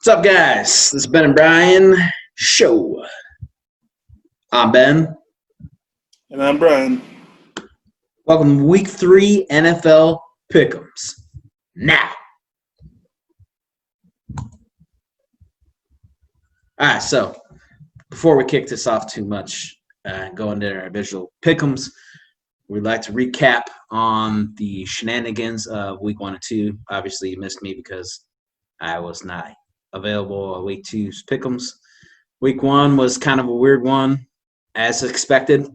What's up, guys? This is Ben and Bryan show. I'm Ben. And I'm Bryan. Welcome to Week 3 NFL Pick Ems. Now. All right, so before we kick this off too much, go into our visual Pick Ems, we'd like to recap on the shenanigans of Week 1 and 2. Obviously, you missed me because I was not available at Week 2's Pick Ems. Week 1 was kind of a weird one, as expected.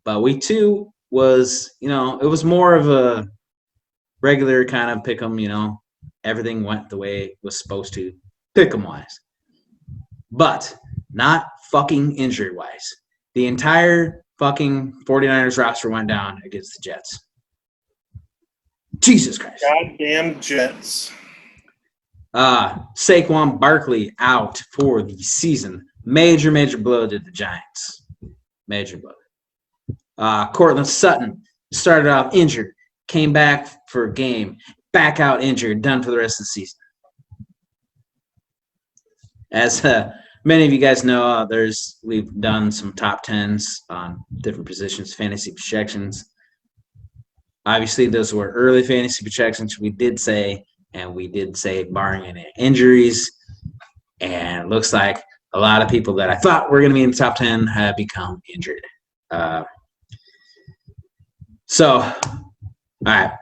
But Week 2 was, it was more of a regular kind of pick 'em, Everything went the way it was supposed to, pick 'em wise. But not fucking injury wise. The entire fucking 49ers roster went down against the Jets. Jesus Christ. Goddamn Jets. Saquon Barkley out for the season. Major blow to the Giants. Major blow. Cortland Sutton started off injured, came back for a game, back out injured, done for the rest of the season. As many of you guys know, we've done some top 10s on different positions, fantasy projections. Obviously, those were early fantasy projections. We did say barring any injuries, and it looks like a lot of people that I thought were going to be in the top 10 have become injured. All right.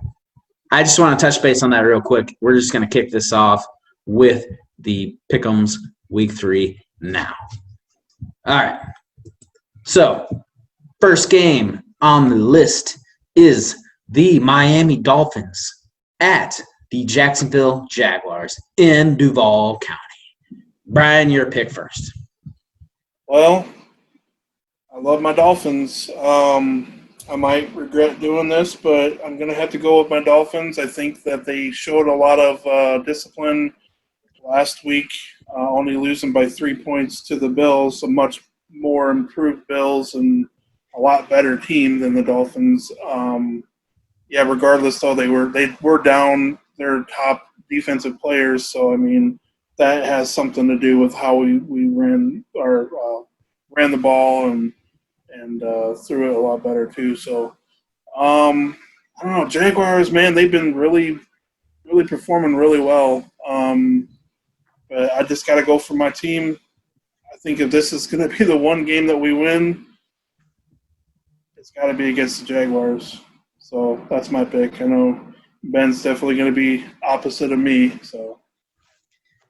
I just want to touch base on that real quick. We're just going to kick this off with the Pick'ems Week 3 now. All right. So, first game on the list is the Miami Dolphins at the Jacksonville Jaguars in Duval County. Bryan, your pick first. Well, I love my Dolphins. I might regret doing this, but I'm going to have to go with my Dolphins. I think that they showed a lot of discipline last week, only losing by 3 points to the Bills, a much more improved Bills and a lot better team than the Dolphins. Regardless, though, they were down their top defensive players, so I mean that has something to do with how we ran the ball and threw it a lot better too. So I don't know, Jaguars, man, they've been really performing really well. But I just got to go for my team. I think if this is going to be the one game that we win, it's got to be against the Jaguars. So that's my pick. I know Ben's definitely going to be opposite of me. So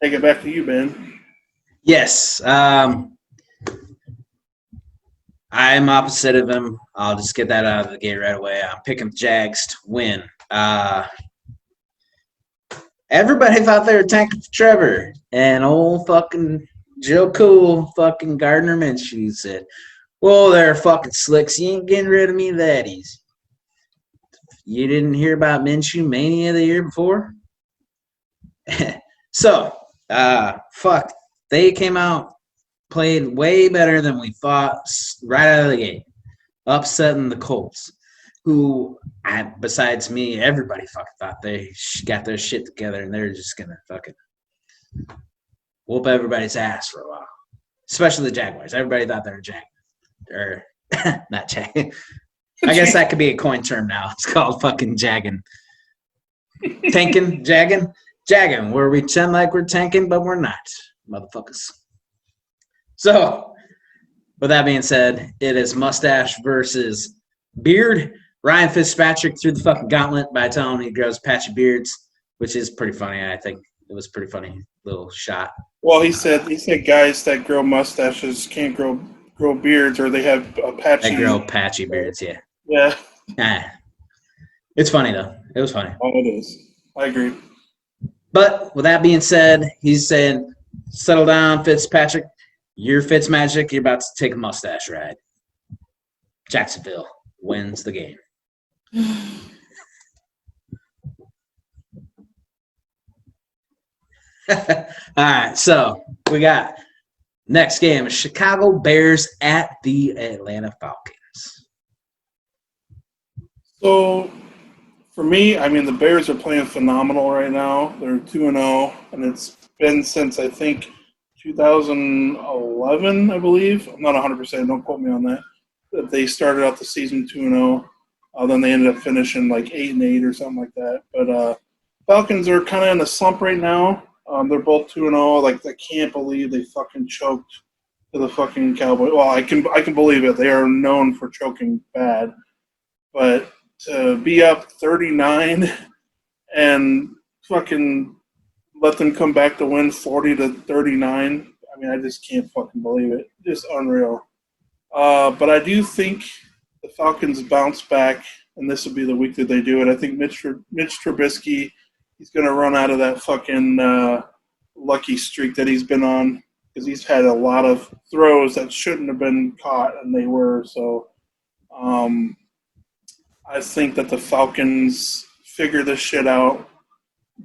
take it back to you, Ben. Yes. I'm opposite of him. I'll just get that out of the gate right away. I'm picking the Jags to win. Everybody thought they were tanking for Trevor. And old fucking Joe Cool fucking Gardner Minshew said, well, they're fucking slicks. You ain't getting rid of me that easy. You didn't hear about Minshew Mania the year before? So, they came out, played way better than we thought right out of the gate, upsetting the Colts, who, besides me, everybody fucking thought they got their shit together and they're just going to fucking whoop everybody's ass for a while, especially the Jaguars. Everybody thought they were not Jag. I guess that could be a coin term now. It's called fucking jagging. Tanking? Jagging? Jagging, where we pretend like we're tanking, but we're not, motherfuckers. So, with that being said, it is mustache versus beard. Ryan Fitzpatrick threw the fucking gauntlet by telling him he grows patchy beards, which is pretty funny. I think it was a pretty funny little shot. Well, he said guys that grow mustaches can't grow beards, or they have a patchy. They grow patchy beards, yeah. Yeah. It's funny, though. It was funny. Oh, it is. I agree. But with that being said, he's saying, settle down, Fitzpatrick. You're Fitzmagic. You're about to take a mustache ride. Jacksonville wins the game. All right, so we got next game, Chicago Bears at the Atlanta Falcons. So, for me, I mean, the Bears are playing phenomenal right now. They're 2-0, and it's been since, I think, 2011, I believe. I'm not 100%. Don't quote me on that. That they started out the season 2-0. Then they ended up finishing like 8-8 or something like that. But Falcons are kind of in a slump right now. They're both 2-0. Like, I can't believe they fucking choked to the fucking Cowboys. Well, I can believe it. They are known for choking bad. But to be up 39 and fucking let them come back to win 40-39, I mean, I just can't fucking believe it. Just unreal. But I do think the Falcons bounce back, and this will be the week that they do it. I think Mitch Trubisky, he's going to run out of that fucking lucky streak that he's been on, because he's had a lot of throws that shouldn't have been caught, and they were. So I think that the Falcons figure this shit out,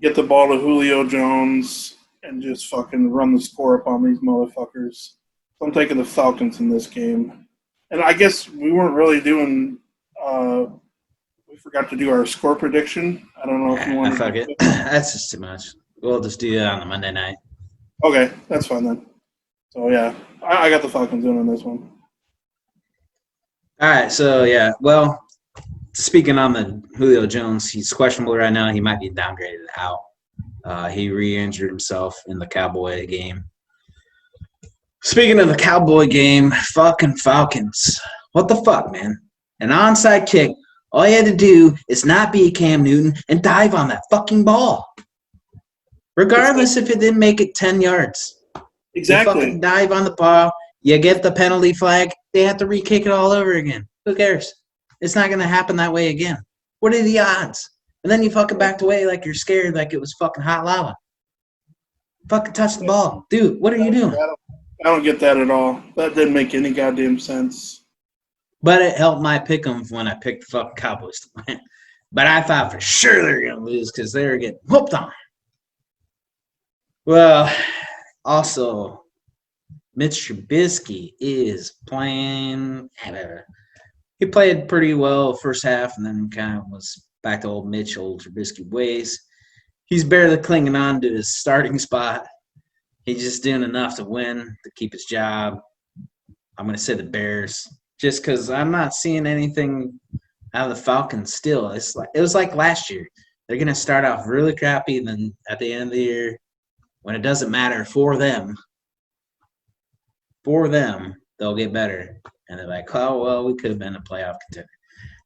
get the ball to Julio Jones, and just fucking run the score up on these motherfuckers. So I'm taking the Falcons in this game. And I guess we weren't really doing we forgot to do our score prediction. I don't know if you want to. Fuck it. That's just too much. We'll just do that on the Monday night. Okay, that's fine then. So, yeah, I got the Falcons in on this one. All right, so, yeah, well, speaking on the Julio Jones, he's questionable right now. He might be downgraded out. He re-injured himself in the Cowboy game. Speaking of the Cowboy game, fucking Falcons. What the fuck, man? An onside kick. All you had to do is not be a Cam Newton and dive on that fucking ball. Regardless if it didn't make it 10 yards. Exactly. You fucking dive on the ball. You get the penalty flag. They have to re-kick it all over again. Who cares? It's not going to happen that way again. What are the odds? And then you fucking backed away like you're scared, like it was fucking hot lava. Fucking touch the ball. Dude, what are you doing? I don't get that at all. That didn't make any goddamn sense. But it helped my pick 'em when I picked the fucking Cowboys to win. But I thought for sure they were going to lose because they were getting whooped on. Well, also, Mitch Trubisky is playing. He played pretty well first half and then kind of was back to old Mitch, old Trubisky ways. He's barely clinging on to his starting spot. He's just doing enough to win, to keep his job. I'm going to say the Bears, just because I'm not seeing anything out of the Falcons still. It was like last year. They're going to start off really crappy, and then at the end of the year, when it doesn't matter for them, they'll get better. And they're like, oh, well, we could have been a playoff contender.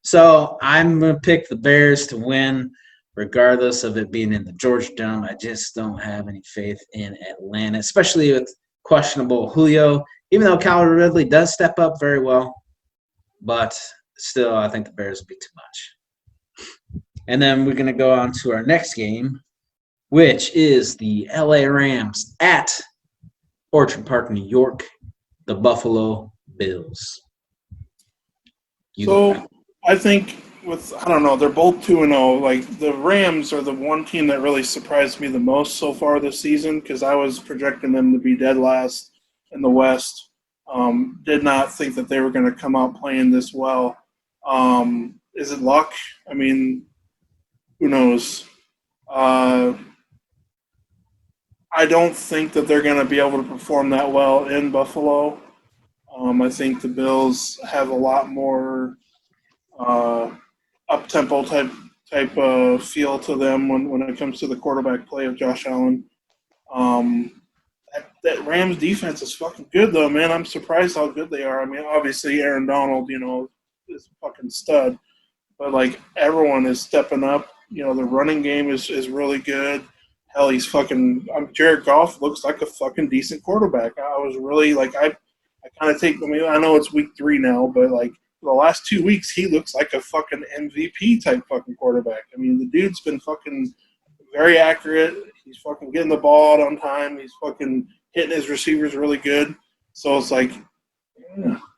So I'm going to pick the Bears to win, regardless of it being in the Georgia Dome. I just don't have any faith in Atlanta, especially with questionable Julio, even though Calvin Ridley does step up very well. But still, I think the Bears will be too much. And then we're going to go on to our next game, which is the LA Rams at Orchard Park, New York, the Buffalo Bills. I think I don't know, they're both 2-0. Like, the Rams are the one team that really surprised me the most so far this season, because I was projecting them to be dead last in the West. Did not think that they were going to come out playing this well. Is it luck? I mean, who knows? I don't think that they're going to be able to perform that well in Buffalo. I think the Bills have a lot more up-tempo type feel to them when it comes to the quarterback play of Josh Allen. That Rams defense is fucking good, though, man. I'm surprised how good they are. I mean, obviously Aaron Donald, is a fucking stud. But, like, everyone is stepping up. The running game is really good. Hell, he's fucking Jared Goff looks like a fucking decent quarterback. I was really, like, I kind of I know it's week 3 now, but, like, the last 2 weeks, he looks like a fucking MVP type fucking quarterback. I mean, the dude's been fucking very accurate. He's fucking getting the ball out on time. He's fucking hitting his receivers really good. So it's like,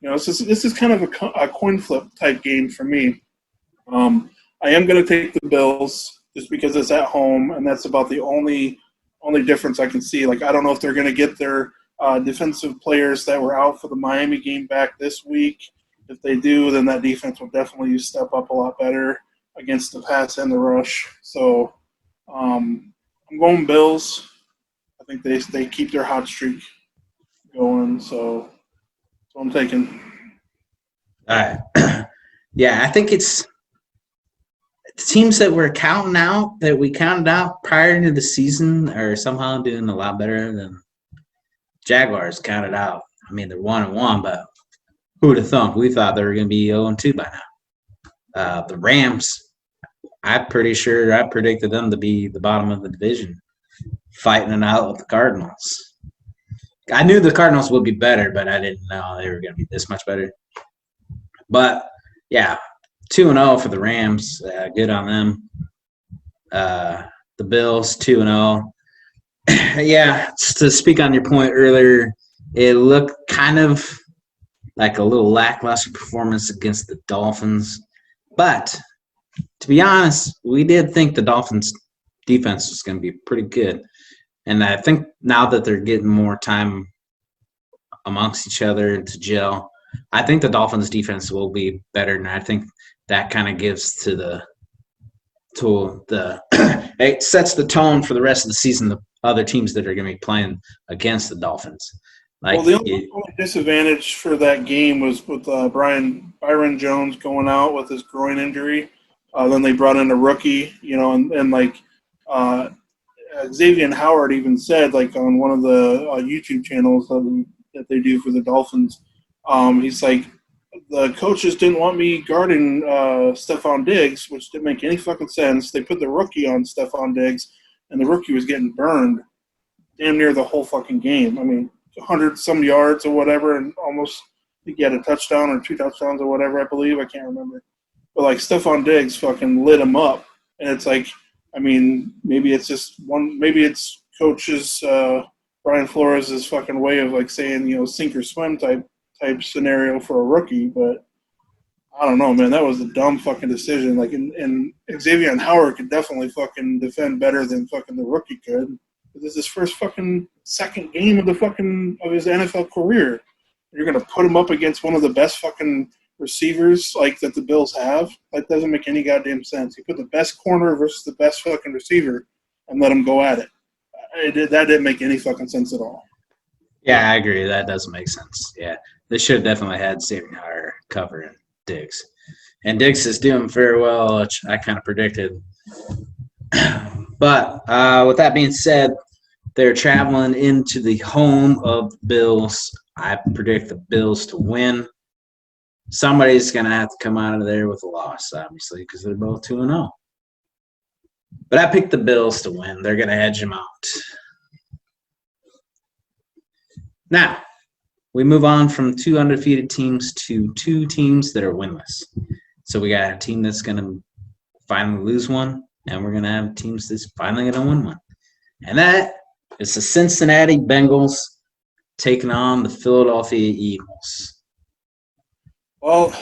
this is kind of a coin flip type game for me. I am going to take the Bills just because it's at home, and that's about the only difference I can see. Like, I don't know if they're going to get their defensive players that were out for the Miami game back this week. If they do, then that defense will definitely step up a lot better against the pass and the rush. So I'm going Bills. I think they keep their hot streak going. So that's what I'm taking. All right. Yeah, I think it's teams that we're counting out, that we counted out prior to the season, are somehow doing a lot better than Jaguars counted out. I mean, they're 1-1, but who would have thunk? We thought they were going to be 0-2 by now. The Rams, I'm pretty sure I predicted them to be the bottom of the division, fighting it out with the Cardinals. I knew the Cardinals would be better, but I didn't know they were going to be this much better. But, yeah, 2-0 for the Rams. Good on them. The Bills, 2-0. Yeah, to speak on your point earlier, it looked kind of like a little lackluster performance against the Dolphins. But to be honest, we did think the Dolphins' defense was going to be pretty good. And I think now that they're getting more time amongst each other to gel, I think the Dolphins' defense will be better. And I think that kind of gives to the it sets the tone for the rest of the season, the other teams that are going to be playing against the Dolphins. Well, the only disadvantage for that game was with Byron Jones going out with his groin injury. Then they brought in a rookie, and like Xavier Howard even said, like on one of the YouTube channels that they do for the Dolphins, he's like, the coaches didn't want me guarding Stephon Diggs, which didn't make any fucking sense. They put the rookie on Stephon Diggs, and the rookie was getting burned damn near the whole fucking game. I mean, 100-some yards or whatever, and almost I think he had a touchdown or 2 touchdowns or whatever, I believe. I can't remember. But, like, Stephon Diggs fucking lit him up. And it's like, I mean, maybe it's just maybe it's coaches Brian Flores' fucking way of, like, saying, sink or swim type scenario for a rookie. But I don't know, man. That was a dumb fucking decision. Like, and Xavier Howard could definitely fucking defend better than fucking the rookie could. This is his first fucking second game of his NFL career. You're gonna put him up against one of the best fucking receivers like that the Bills have. That doesn't make any goddamn sense. You put the best corner versus the best fucking receiver and let him go at it. That didn't make any fucking sense at all. Yeah, I agree. That doesn't make sense. Yeah, they should have definitely had Xavier Howard covering Diggs, and Diggs is doing very well, which I kind of predicted. But with that being said, they're traveling into the home of the Bills. I predict the Bills to win. Somebody's going to have to come out of there with a loss, obviously, because they're both 2-0. But I picked the Bills to win. They're going to edge them out. Now, we move on from 2 undefeated teams to 2 teams that are winless. So we got a team that's going to finally lose one, and we're going to have teams that's finally going to win one. And that is the Cincinnati Bengals taking on the Philadelphia Eagles. Well,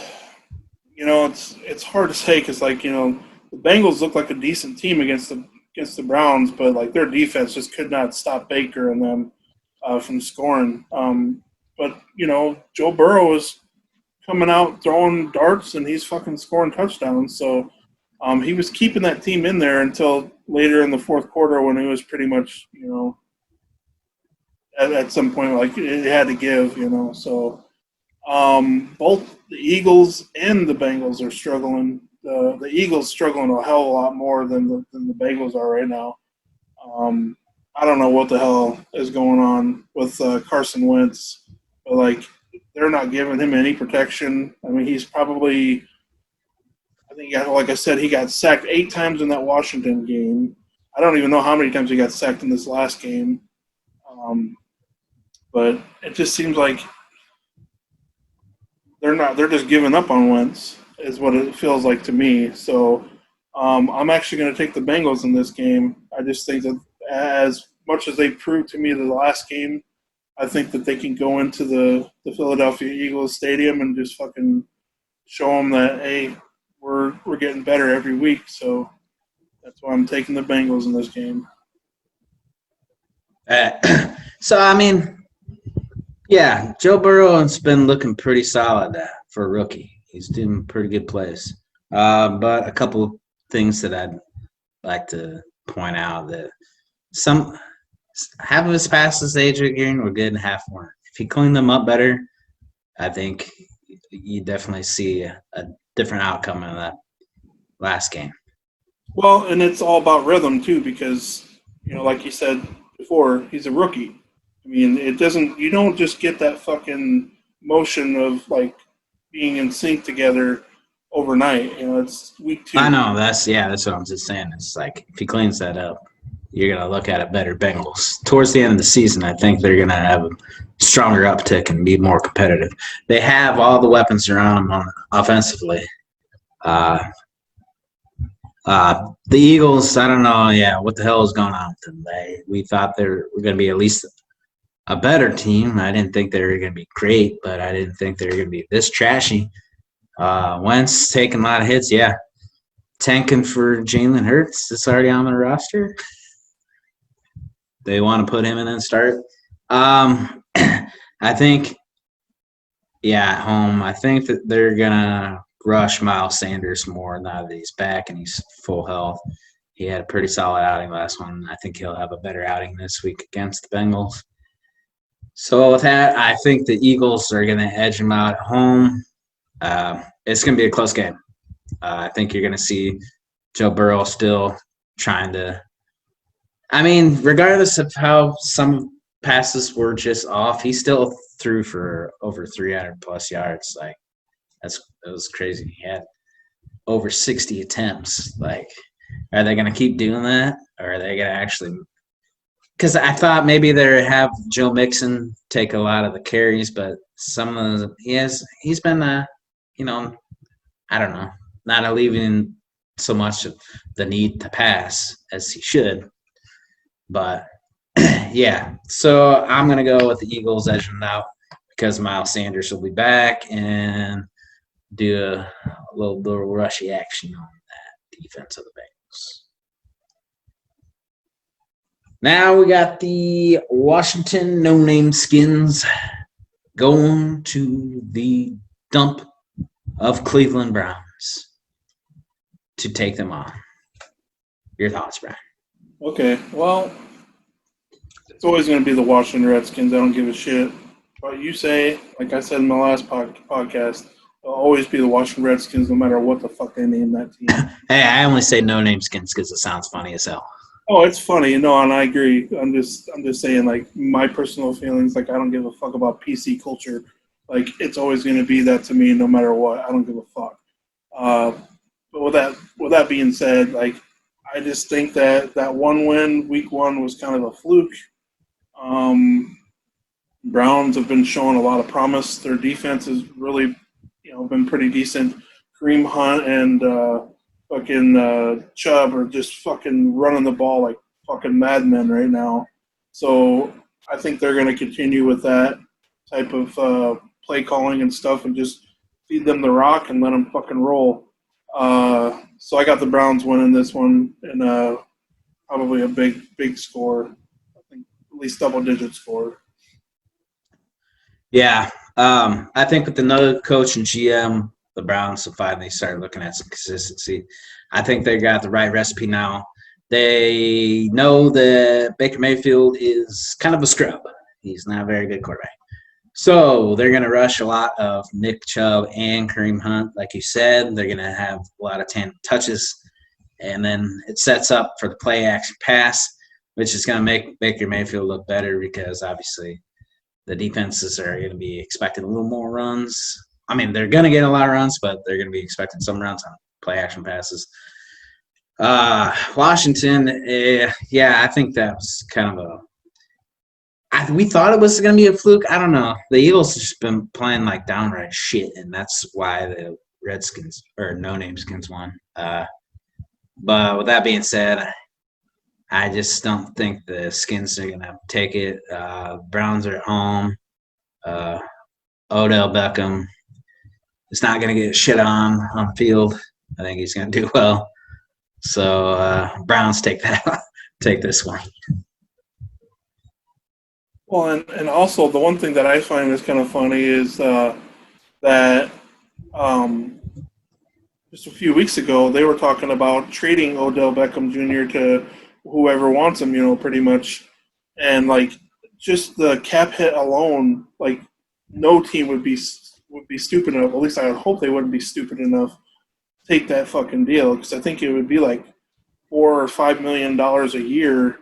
it's hard to say because, like, the Bengals look like a decent team against the Browns, but, like, their defense just could not stop Baker and them from scoring. But, Joe Burrow is coming out throwing darts, and he's fucking scoring touchdowns. So he was keeping that team in there until later in the fourth quarter when it was pretty much, at some point, like, it had to give, So both the Eagles and the Bengals are struggling. The Eagles struggling a hell of a lot more than the Bengals are right now. I don't know what the hell is going on with Carson Wentz, but, like, they're not giving him any protection. I mean, he's probably, I think, like I said, he got sacked 8 times in that Washington game. I don't even know how many times he got sacked in this last game. But it just seems like they're just giving up on Wentz is what it feels like to me. So I'm actually going to take the Bengals in this game. I just think that as much as they proved to me the last game, I think that they can go into the Philadelphia Eagles stadium and just fucking show them that, hey, we're getting better every week. So that's why I'm taking the Bengals in this game. So, I mean, yeah, Joe Burrow has been looking pretty solid for a rookie. He's doing pretty good plays. But a couple of things that I'd like to point out that half of his passes AJ Green were good and half weren't. If he cleaned them up better, I think you definitely see a different outcome in that last game. Well, and it's all about rhythm too, because like you said before, he's a rookie. I mean, you don't just get that fucking motion of like being in sync together overnight. It's week 2. I know that's what I'm just saying. It's like if he cleans that up, you're gonna look at a better Bengals towards the end of the season. I think they're gonna have a stronger uptick and be more competitive. They have all the weapons around them offensively. The Eagles, I don't know. Yeah, what the hell is going on with them? We thought they were going to be at least a better team. I didn't think they were going to be great, but I didn't think they were going to be this trashy. Wentz taking a lot of hits. Yeah, tanking for Jalen Hurts. It's already on the roster. They want to put him in and start. I think, at home, I think that they're going to rush Miles Sanders more now that he's back and he's full health. He had a pretty solid outing last one. I think he'll have a better outing this week against the Bengals. So with that, I think the Eagles are going to edge them out at home. It's going to be a close game. I think you're going to see Joe Burrow still trying to – I mean, regardless of how some passes were just off, he still threw for over 300-plus yards. Like, it was crazy. He had over 60 attempts. Like, are they going to keep doing that, or are they going to actually – because I thought maybe they have Joe Mixon take a lot of the carries, but some of the he's been I don't know, not alleviating so much of the need to pass as he should. But yeah, so I'm gonna go with the Eagles edging out because Miles Sanders will be back and do a little rushy action on that defense of the Bengals. Now we got the Washington no-name Skins going to the dump of Cleveland Browns to take them on. Your thoughts, Bryan? Okay, well, it's always going to be the Washington Redskins. I don't give a shit what you say. Like I said in my last podcast, it'll always be the Washington Redskins no matter what the fuck they name that team. Hey, I only say no-name Skins because it sounds funny as hell. Oh, it's funny, and I agree. I'm just saying, like, my personal feelings. Like, I don't give a fuck about PC culture. Like, it's always going to be that to me, no matter what. I don't give a fuck. But with that being said, like, I just think that one win, week 1, was kind of a fluke. Browns have been showing a lot of promise. Their defense has really, been pretty decent. Kareem Hunt and fucking Chubb are just fucking running the ball like fucking madmen right now. So I think they're going to continue with that type of play calling and stuff and just feed them the rock and let them fucking roll. So I got the Browns winning this one and probably a big score. I think at least double-digit score. Yeah. I think with another coach and GM, the Browns will finally start looking at some consistency. I think they got the right recipe now. They know that Baker Mayfield is kind of a scrub. He's not a very good quarterback. So they're going to rush a lot of Nick Chubb and Kareem Hunt. Like you said, they're going to have a lot of 10 touches. And then it sets up for the play-action pass, which is going to make Baker Mayfield look better because obviously the defenses are going to be expecting a little more runs. I mean, they're going to get a lot of runs, but they're going to be expecting some runs on play-action passes. Washington, I think that was kind of we thought it was going to be a fluke. I don't know. The Eagles have just been playing like downright shit, and that's why the Redskins or no-name Skins won. But with that being said, I just don't think the Skins are going to take it. Browns are at home. Odell Beckham is not going to get shit on the field. I think he's going to do well. So Browns take this one. Well, and also the one thing that I find is kind of funny is that just a few weeks ago they were talking about trading Odell Beckham Jr. to whoever wants him, pretty much. And like just the cap hit alone, like no team would be stupid enough. At least I would hope they wouldn't be stupid enough to take that fucking deal, because I think it would be like $4 or $5 million a year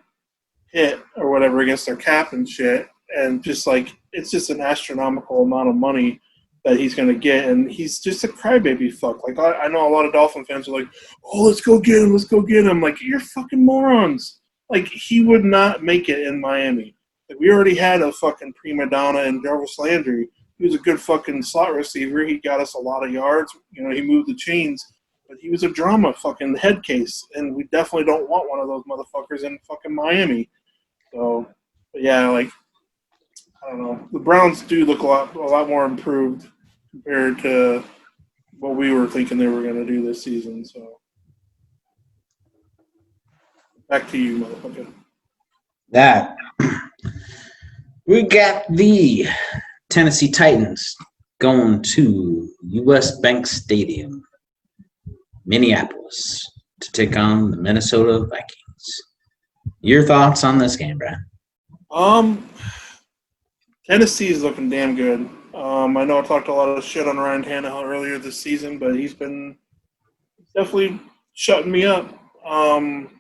hit or whatever against their cap and shit, and just like it's just an astronomical amount of money that he's going to get, and he's just a crybaby fuck. Like I know a lot of Dolphin fans are like, "Oh, let's go get him, let's go get him." Like, you're fucking morons. Like, he would not make it in Miami. Like, we already had a fucking prima donna in Jarvis Landry. He was a good fucking slot receiver. He got us a lot of yards. You know, he moved the chains, but he was a drama fucking head case, and we definitely don't want one of those motherfuckers in fucking Miami. So, but yeah, like, I don't know. The Browns do look a lot more improved compared to what we were thinking they were going to do this season. So, back to you, motherfucker. That we got the Tennessee Titans going to U.S. Bank Stadium, Minneapolis, to take on the Minnesota Vikings. Your thoughts on this game, Bryan? Tennessee is looking damn good. I know I talked a lot of shit on Ryan Tannehill earlier this season, but he's been definitely shutting me up on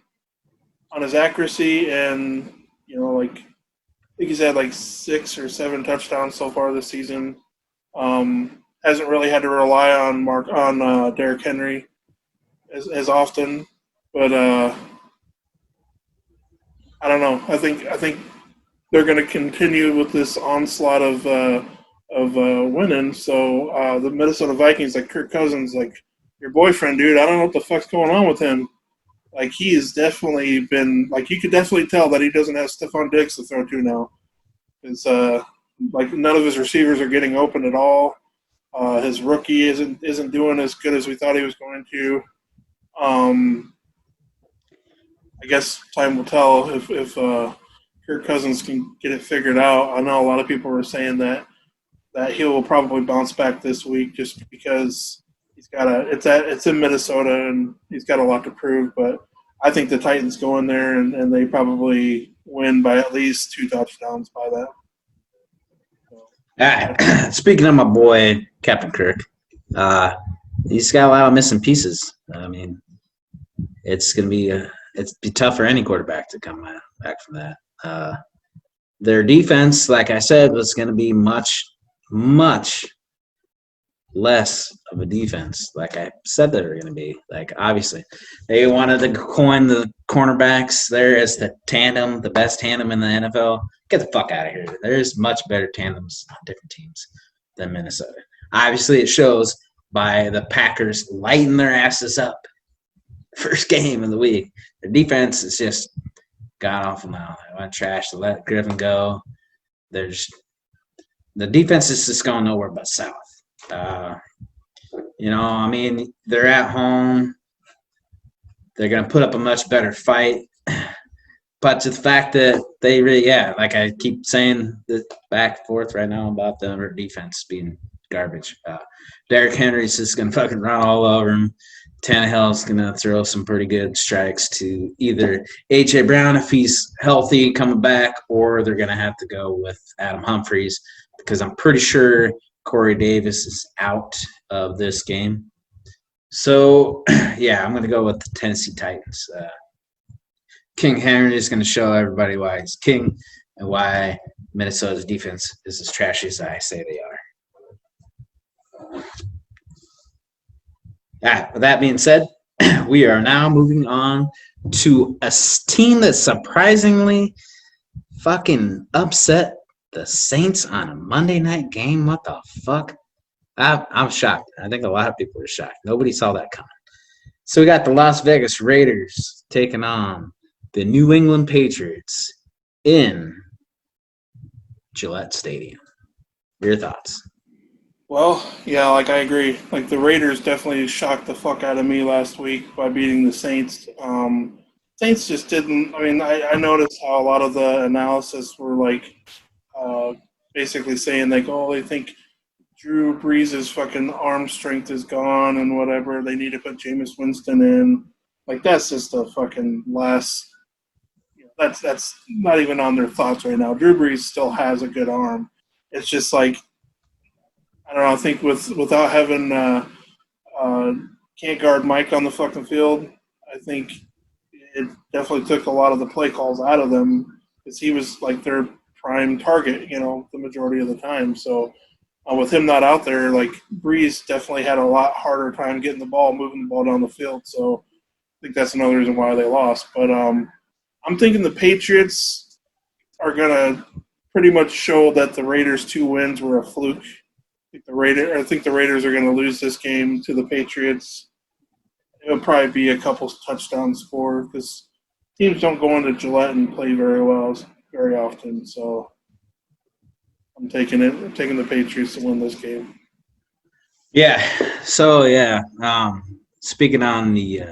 his accuracy, and you know, like, I think he's had like 6 or 7 touchdowns so far this season. Hasn't really had to rely on Derrick Henry as often, but I don't know. I think they're going to continue with this onslaught of winning. So the Minnesota Vikings, like Kirk Cousins, like your boyfriend, dude. I don't know what the fuck's going on with him. Like, he has definitely been, like, you could definitely tell that he doesn't have Stephon Diggs to throw to now. It's like, none of his receivers are getting open at all. His rookie isn't doing as good as we thought he was going to. I guess time will tell if Kirk Cousins can get it figured out. I know a lot of people were saying that he will probably bounce back this week just because it's in Minnesota and he's got a lot to prove. But I think the Titans go in there and they probably win by at least 2 touchdowns by that. Speaking of my boy Captain Kirk, he's got a lot of missing pieces. I mean, it's gonna be tough for any quarterback to come back from that. Their defense, like I said, was going to be much, much less of a defense, like I said they were going to be. Like, obviously, they wanted to coin the cornerbacks there as the best tandem in the NFL. Get the fuck out of here. There's much better tandems on different teams than Minnesota. Obviously, it shows by the Packers lighting their asses up first game of the week. Their defense is just god awful now. They went trash to let Griffin go. The defense is just going nowhere but south. You know, I mean, they're at home. They're going to put up a much better fight. But to the fact that they really, like I keep saying this back and forth right now about their defense being garbage. Derrick Henry's just going to fucking run all over him. Tannehill's going to throw some pretty good strikes to either A.J. Brown if he's healthy coming back, or they're going to have to go with Adam Humphries because I'm pretty sure Corey Davis is out of this game. So, I'm going to go with the Tennessee Titans. King Henry is going to show everybody why he's king and why Minnesota's defense is as trashy as I say they are. With that being said, we are now moving on to a team that surprisingly fucking upset the Saints on a Monday night game. What the fuck? I'm shocked. I think a lot of people are shocked. Nobody saw that coming. So we got the Las Vegas Raiders taking on the New England Patriots in Gillette Stadium. Your thoughts? Well, yeah, like I agree. Like the Raiders definitely shocked the fuck out of me last week by beating the Saints. Saints just didn't. I mean, I noticed how a lot of the analysis were like basically saying like, oh, they think Drew Brees' fucking arm strength is gone and whatever. They need to put Jameis Winston in. Like, that's just a fucking last that's not even on their thoughts right now. Drew Brees still has a good arm. It's just like, I don't know. I think without having can't guard Mike on the fucking field, I think it definitely took a lot of the play calls out of them because he was like their prime target, the majority of the time. So with him not out there, like Breeze definitely had a lot harder time getting the ball, moving the ball down the field. So I think that's another reason why they lost. But I'm thinking the Patriots are gonna pretty much show that the Raiders' 2 wins were a fluke. I think the Raiders are going to lose this game to the Patriots. It'll probably be a couple touchdown score because teams don't go into Gillette and play very well very often. So I'm taking the Patriots to win this game. Yeah. So yeah. Speaking on the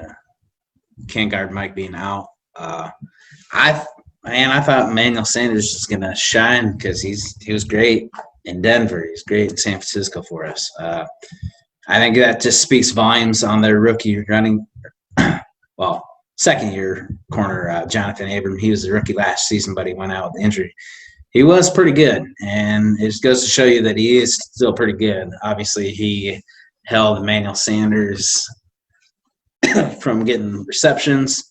can't guard Mike being out, I thought Emmanuel Sanders was gonna shine because he was great in Denver. He's great in San Francisco for us. I think that just speaks volumes on their rookie running. Well, second-year corner Jonathan Abram. He was the rookie last season, but he went out with injury. He was pretty good, and it just goes to show you that he is still pretty good. Obviously, he held Emmanuel Sanders from getting receptions.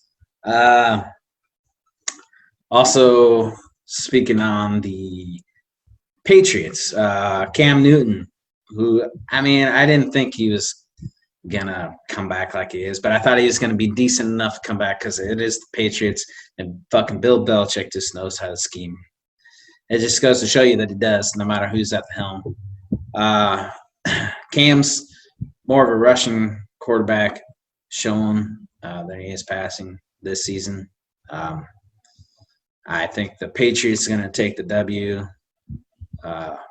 Also, speaking on the Patriots, Cam Newton, who, I didn't think he was going to come back like he is, but I thought he was going to be decent enough to come back because it is the Patriots, and fucking Bill Belichick just knows how to scheme. It just goes to show you that he does, no matter who's at the helm. Cam's more of a rushing quarterback, showing than he is passing this season. I think the Patriots are going to take the W.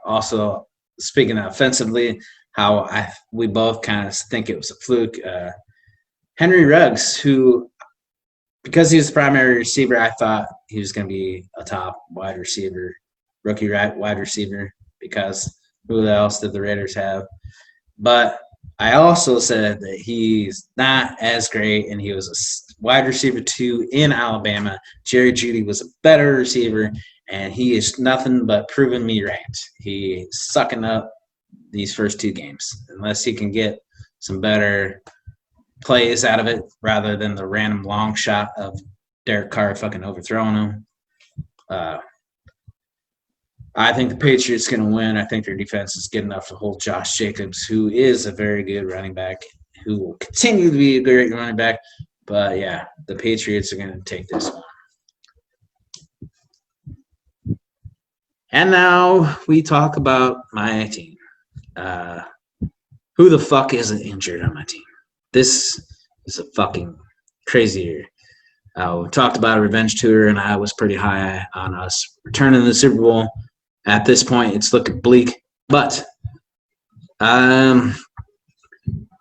Also, speaking offensively, how we both kind of think it was a fluke. Henry Ruggs, who, because he was the primary receiver, I thought he was going to be a top wide receiver, rookie wide receiver, because who else did the Raiders have? But I also said that he's not as great, and he was a wide receiver 2 in Alabama. Jerry Jeudy was a better receiver, and he is nothing but proving me right. He's sucking up these first 2 games. Unless he can get some better plays out of it rather than the random long shot of Derek Carr fucking overthrowing him. I think the Patriots are going to win. I think their defense is good enough to hold Josh Jacobs, who is a very good running back, who will continue to be a great running back. But, yeah, the Patriots are going to take this one. And now we talk about my team. Who the fuck isn't injured on my team? This is a fucking crazy year. We talked about a revenge tour, and I was pretty high on us returning to the Super Bowl. At this point, it's looking bleak. But who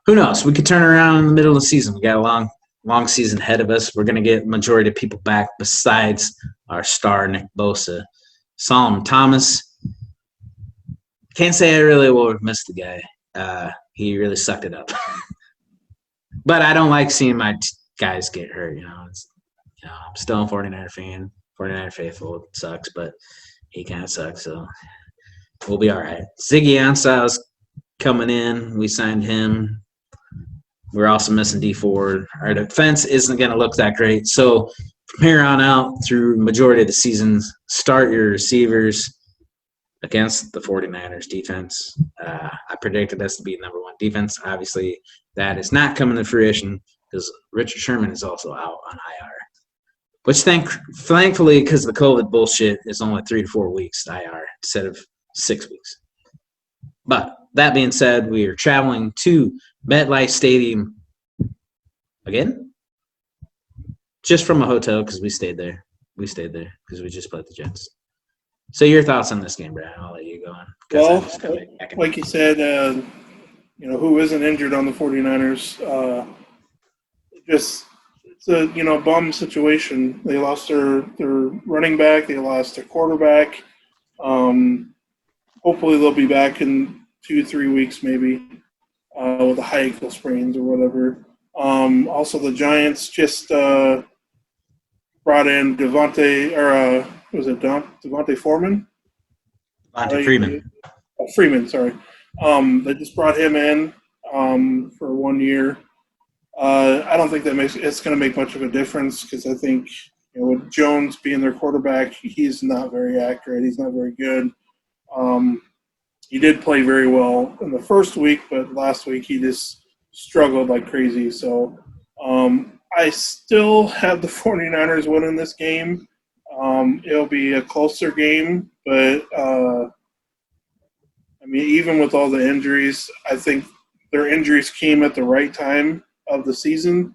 knows? We could turn around in the middle of the season. We got a long season ahead of us. We're going to get majority of people back besides our star, Nick Bosa. Solomon Thomas. Can't say I really will have missed the guy. He really sucked it up. But I don't like seeing my guys get hurt. I'm still a 49er fan, 49er faithful. It sucks, but he kind of sucks, so we'll be all right. Ziggy Ansah's coming in. We signed him. We're also missing D4. Our defense isn't going to look that great. So from here on out, through majority of the season, start your receivers against the 49ers defense. I predicted us to be number 1 defense. Obviously, that is not coming to fruition because Richard Sherman is also out on IR. Which thankfully, because of the COVID bullshit, is only 3 to 4 weeks IR instead of 6 weeks. But that being said, we are traveling to MetLife Stadium again, just from a hotel because we stayed there. We stayed there because we just played the Jets. So your thoughts on this game, Bryan? I'll let you go on. Well, like you said, who isn't injured on the 49ers? It's a bum situation. They lost their running back. They lost their quarterback. Hopefully they'll be back in 2-3 weeks maybe with a high ankle sprains or whatever. Also, the Giants just brought brought in Devontae Foreman? Devontae Freeman. Freeman, sorry. They just brought him in for 1 year. I don't think it's going to make much of a difference because I think with Jones being their quarterback, he's not very accurate. He's not very good. He did play very well in the first week, but last week he just struggled like crazy. So I still have the 49ers winning this game. It'll be a closer game, but even with all the injuries, I think their injuries came at the right time of the season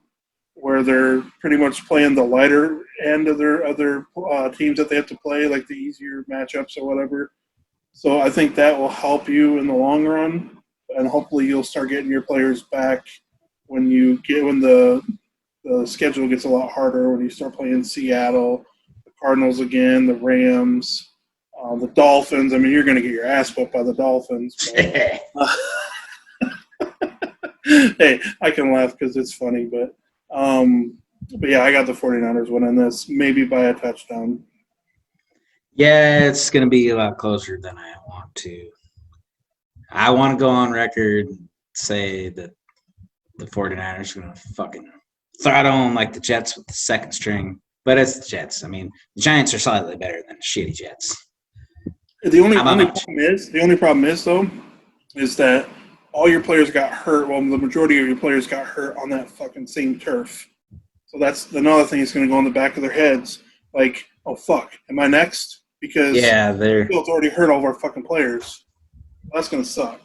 where they're pretty much playing the lighter end of their other teams that they have to play, like the easier matchups or whatever. So I think that will help you in the long run, and hopefully you'll start getting your players back when the schedule gets a lot harder, when you start playing Seattle, the Cardinals again, the Rams, the Dolphins. I mean, you're going to get your ass whooped by the Dolphins. But, hey, I can laugh because it's funny, but yeah, I got the 49ers winning this, maybe by a touchdown. Yeah, it's going to be a lot closer than I want to. I want to go on record and say that the 49ers are going to fucking throttle them like the Jets with the second string. But it's the Jets. I mean, the Giants are slightly better than the shitty Jets. The only problem is, though, is that all your players got hurt. Well, the majority of your players got hurt on that fucking same turf. So that's another thing that's going to go in the back of their heads. Like, oh, fuck, am I next? Because Field's already hurt all of our fucking players. That's going to suck.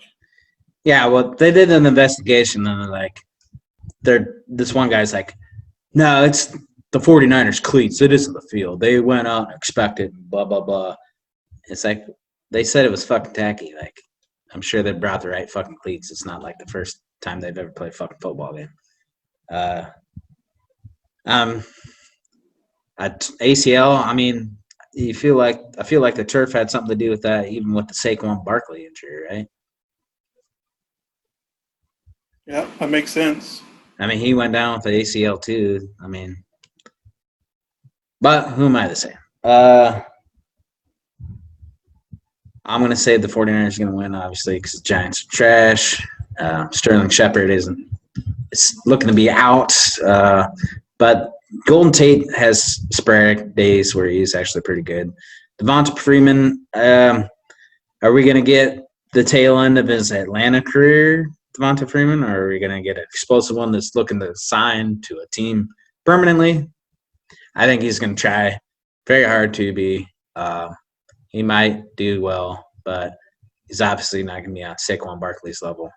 Yeah, well, they did an investigation, and this one guy's like, no, it's the 49ers cleats. It isn't the field. They went out and expected blah, blah, blah. It's like they said it was fucking tacky. Like, I'm sure they brought the right fucking cleats. It's not like the first time they've ever played a fucking football game. At ACL, I mean, I feel like the turf had something to do with that, even with the Saquon Barkley injury, right? Yeah, that makes sense. I mean, he went down with the ACL too. I mean, but who am I to say? I'm going to say the 49ers are going to win, obviously, because the Giants are trash. Sterling Shepard is looking to be out. But Golden Tate has sporadic days where he's actually pretty good. Devonta Freeman, are we going to get the tail end of his Atlanta career, Devonta Freeman, or are we going to get an explosive one that's looking to sign to a team permanently? I think he's going to try very hard to be. He might do well, but he's obviously not going to be on Saquon Barkley's level.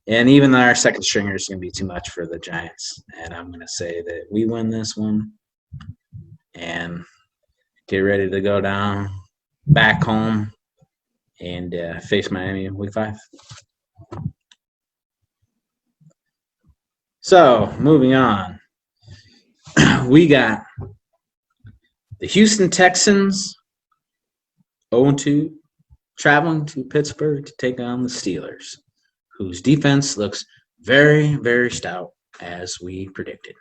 And even our second stringer is going to be too much for the Giants. And I'm going to say that we win this one and get ready to go down back home and face Miami in Week 5. So, moving on. We got the Houston Texans 0-2 traveling to Pittsburgh to take on the Steelers, whose defense looks very, very stout, as we predicted.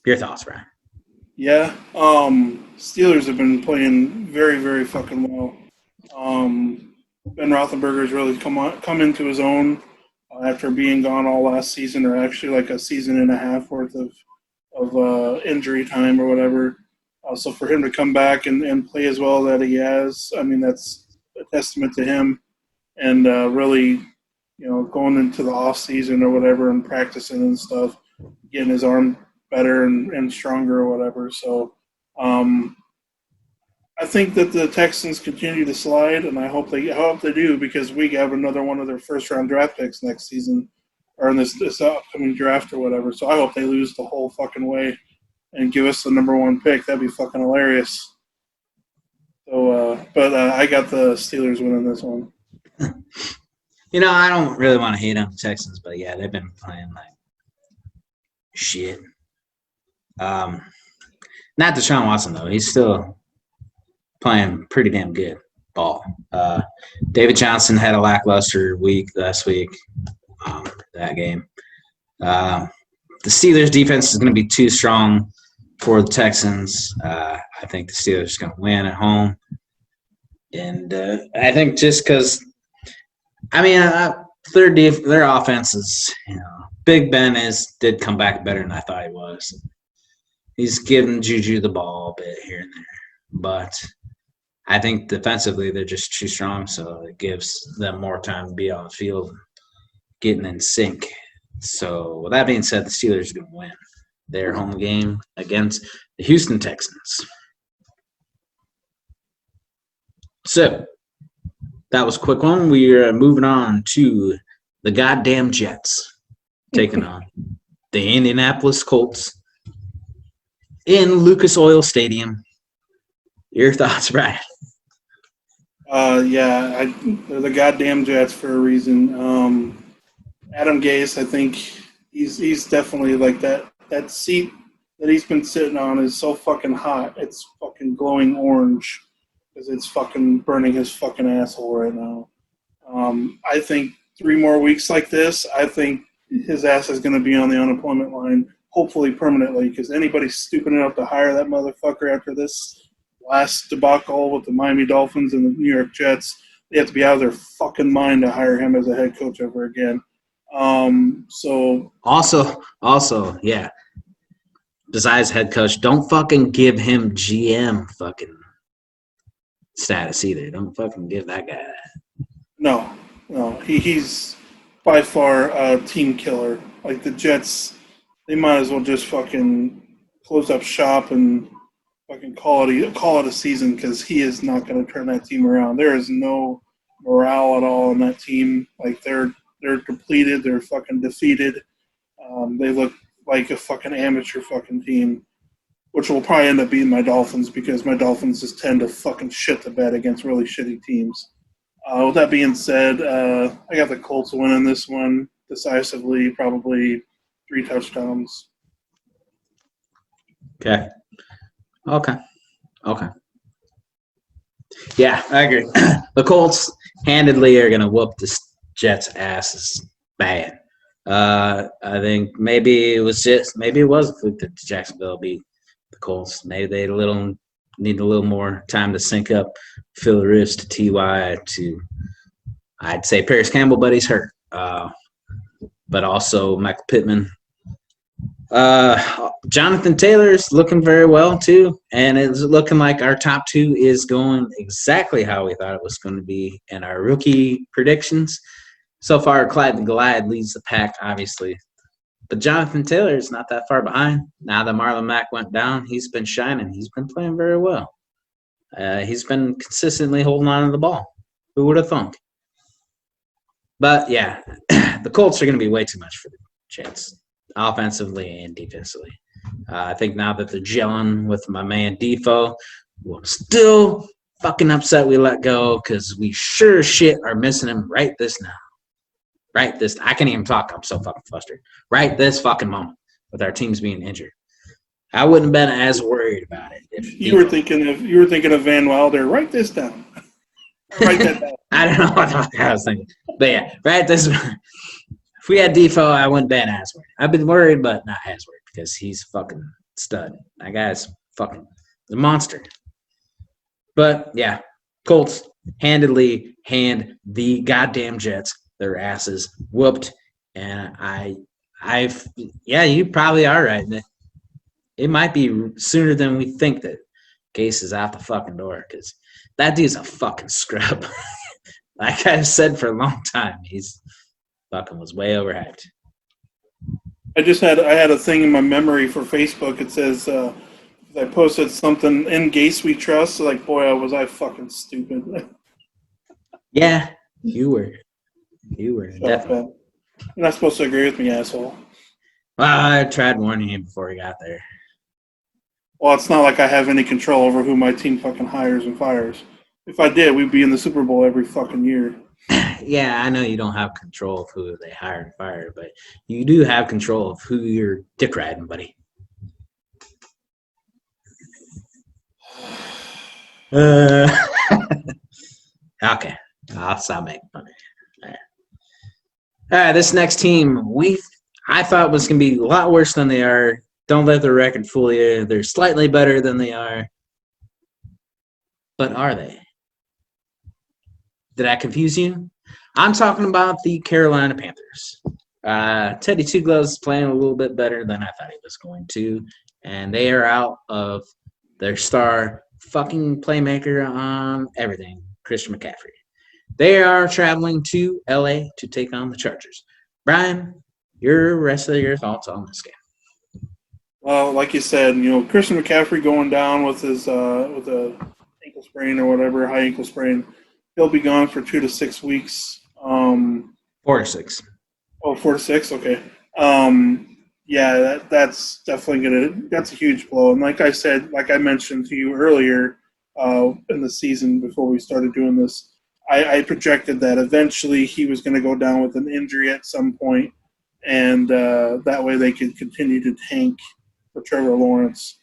Your thoughts, Bryan? Yeah, Steelers have been playing very, very fucking well. Ben Roethlisberger's really come into his own after being gone all last season, or actually like a season and a half worth of injury time or whatever. So for him to come back and play as well that he has, I mean, that's a testament to him. And really, going into the off season or whatever and practicing and stuff, getting his arm better and stronger or whatever. So I think that the Texans continue to slide, and I hope they do, because we have another one of their first round draft picks next season, or in this upcoming draft or whatever. So I hope they lose the whole fucking way and give us the number 1 pick. That'd be fucking hilarious. So, but I got the Steelers winning this one. I don't really want to hate on the Texans, but yeah, they've been playing like shit. Not Deshaun Watson, though. He's still playing pretty damn good ball. David Johnson had a lackluster week last week, that game. the Steelers' defense is going to be too strong for the Texans. I think the Steelers are going to win at home. And I think just because, their offense is, Big Ben did come back better than I thought he was. He's giving Juju the ball a bit here and there. But I think defensively they're just too strong, so it gives them more time to be on the field, getting in sync. So with that being said, the Steelers are going to win their home game against the Houston Texans. So that was a quick one. We are moving on to the goddamn Jets taking on the Indianapolis Colts in Lucas Oil Stadium. Your thoughts, Bryan? They're the goddamn Jets for a reason. Adam Gase, I think he's definitely like that seat that he's been sitting on is so fucking hot. It's fucking glowing orange because it's fucking burning his fucking asshole right now. I think 3 more weeks like this, I think his ass is going to be on the unemployment line, hopefully permanently, because anybody stupid enough to hire that motherfucker after this last debacle with the Miami Dolphins and the New York Jets, they have to be out of their fucking mind to hire him as a head coach ever again. Also, yeah. Besides head coach, don't fucking give him GM fucking status either. Don't fucking give that guy that. No. He's by far a team killer. Like the Jets, they might as well just fucking close up shop and fucking call it a season because he is not going to turn that team around. There is no morale at all in that team. Like they're depleted. They're fucking defeated. They look like a fucking amateur fucking team, which will probably end up being my Dolphins because my Dolphins just tend to fucking shit the bed against really shitty teams. With that being said, I got the Colts winning this one decisively, probably 3 touchdowns. Okay. Yeah, I agree. The Colts handedly are going to whoop the Jets' asses bad. I think maybe it was a fluke that Jacksonville beat the Colts. Maybe they need a little more time to sync up, fill the rifts to T.Y. to, I'd say Paris Campbell, but he's hurt. But also Michael Pittman. Jonathan Taylor's looking very well too, and it's looking like our top 2 is going exactly how we thought it was going to be in our rookie predictions. So far, Clyde and Glide leads the pack, obviously. But Jonathan Taylor is not that far behind. Now that Marlon Mack went down, he's been shining. He's been playing very well. He's been consistently holding on to the ball. Who would have thunk? But, yeah, the Colts are going to be way too much for the Jets, offensively and defensively. I think now that they're gelling with my man Defoe, I'm still fucking upset we let go because we sure as shit are missing him right this now. I can't even talk. I'm so fucking frustrated. Right this fucking moment with our teams being injured. I wouldn't have been as worried about it. If you were thinking of Van Wilder. Write this down. Write that down. I don't know what I was thinking. But yeah, right this if we had Defoe, I wouldn't been as worried. I've been worried, but not as worried because he's fucking stud. That guy's fucking a monster. But yeah, Colts handedly hand the goddamn Jets their asses whooped, and you probably are right. It might be sooner than we think that Gase is out the fucking door because that dude's a fucking scrub. Like I've said for a long time, he's fucking was way overhyped. I had a thing in my memory for Facebook. It says I posted something in Gase we trust. Like, boy, was I fucking stupid. Yeah, you were. Definitely. You're not supposed to agree with me, asshole. Well, I tried warning you before he got there. Well, it's not like I have any control over who my team fucking hires and fires. If I did, we'd be in the Super Bowl every fucking year. Yeah, I know you don't have control of who they hire and fire, but you do have control of who you're dick riding, buddy. Okay, I'll stop making fun of you. All right, this next team, I thought was going to be a lot worse than they are. Don't let the record fool you. They're slightly better than they are. But are they? Did I confuse you? I'm talking about the Carolina Panthers. Teddy Two Gloves is playing a little bit better than I thought he was going to. And they are out of their star fucking playmaker on everything, Christian McCaffrey. They are traveling to LA to take on the Chargers. Brian, your thoughts on this game? Well, like you said, Christian McCaffrey going down with his with a ankle sprain or whatever, high ankle sprain. He'll be gone for 2 to 6 weeks. 4 to 6. Oh, 4 to 6. Okay. Yeah, that's definitely that's a huge blow. And like I mentioned to you earlier in the season before we started doing this, I projected that eventually he was going to go down with an injury at some point, and that way they could continue to tank for Trevor Lawrence,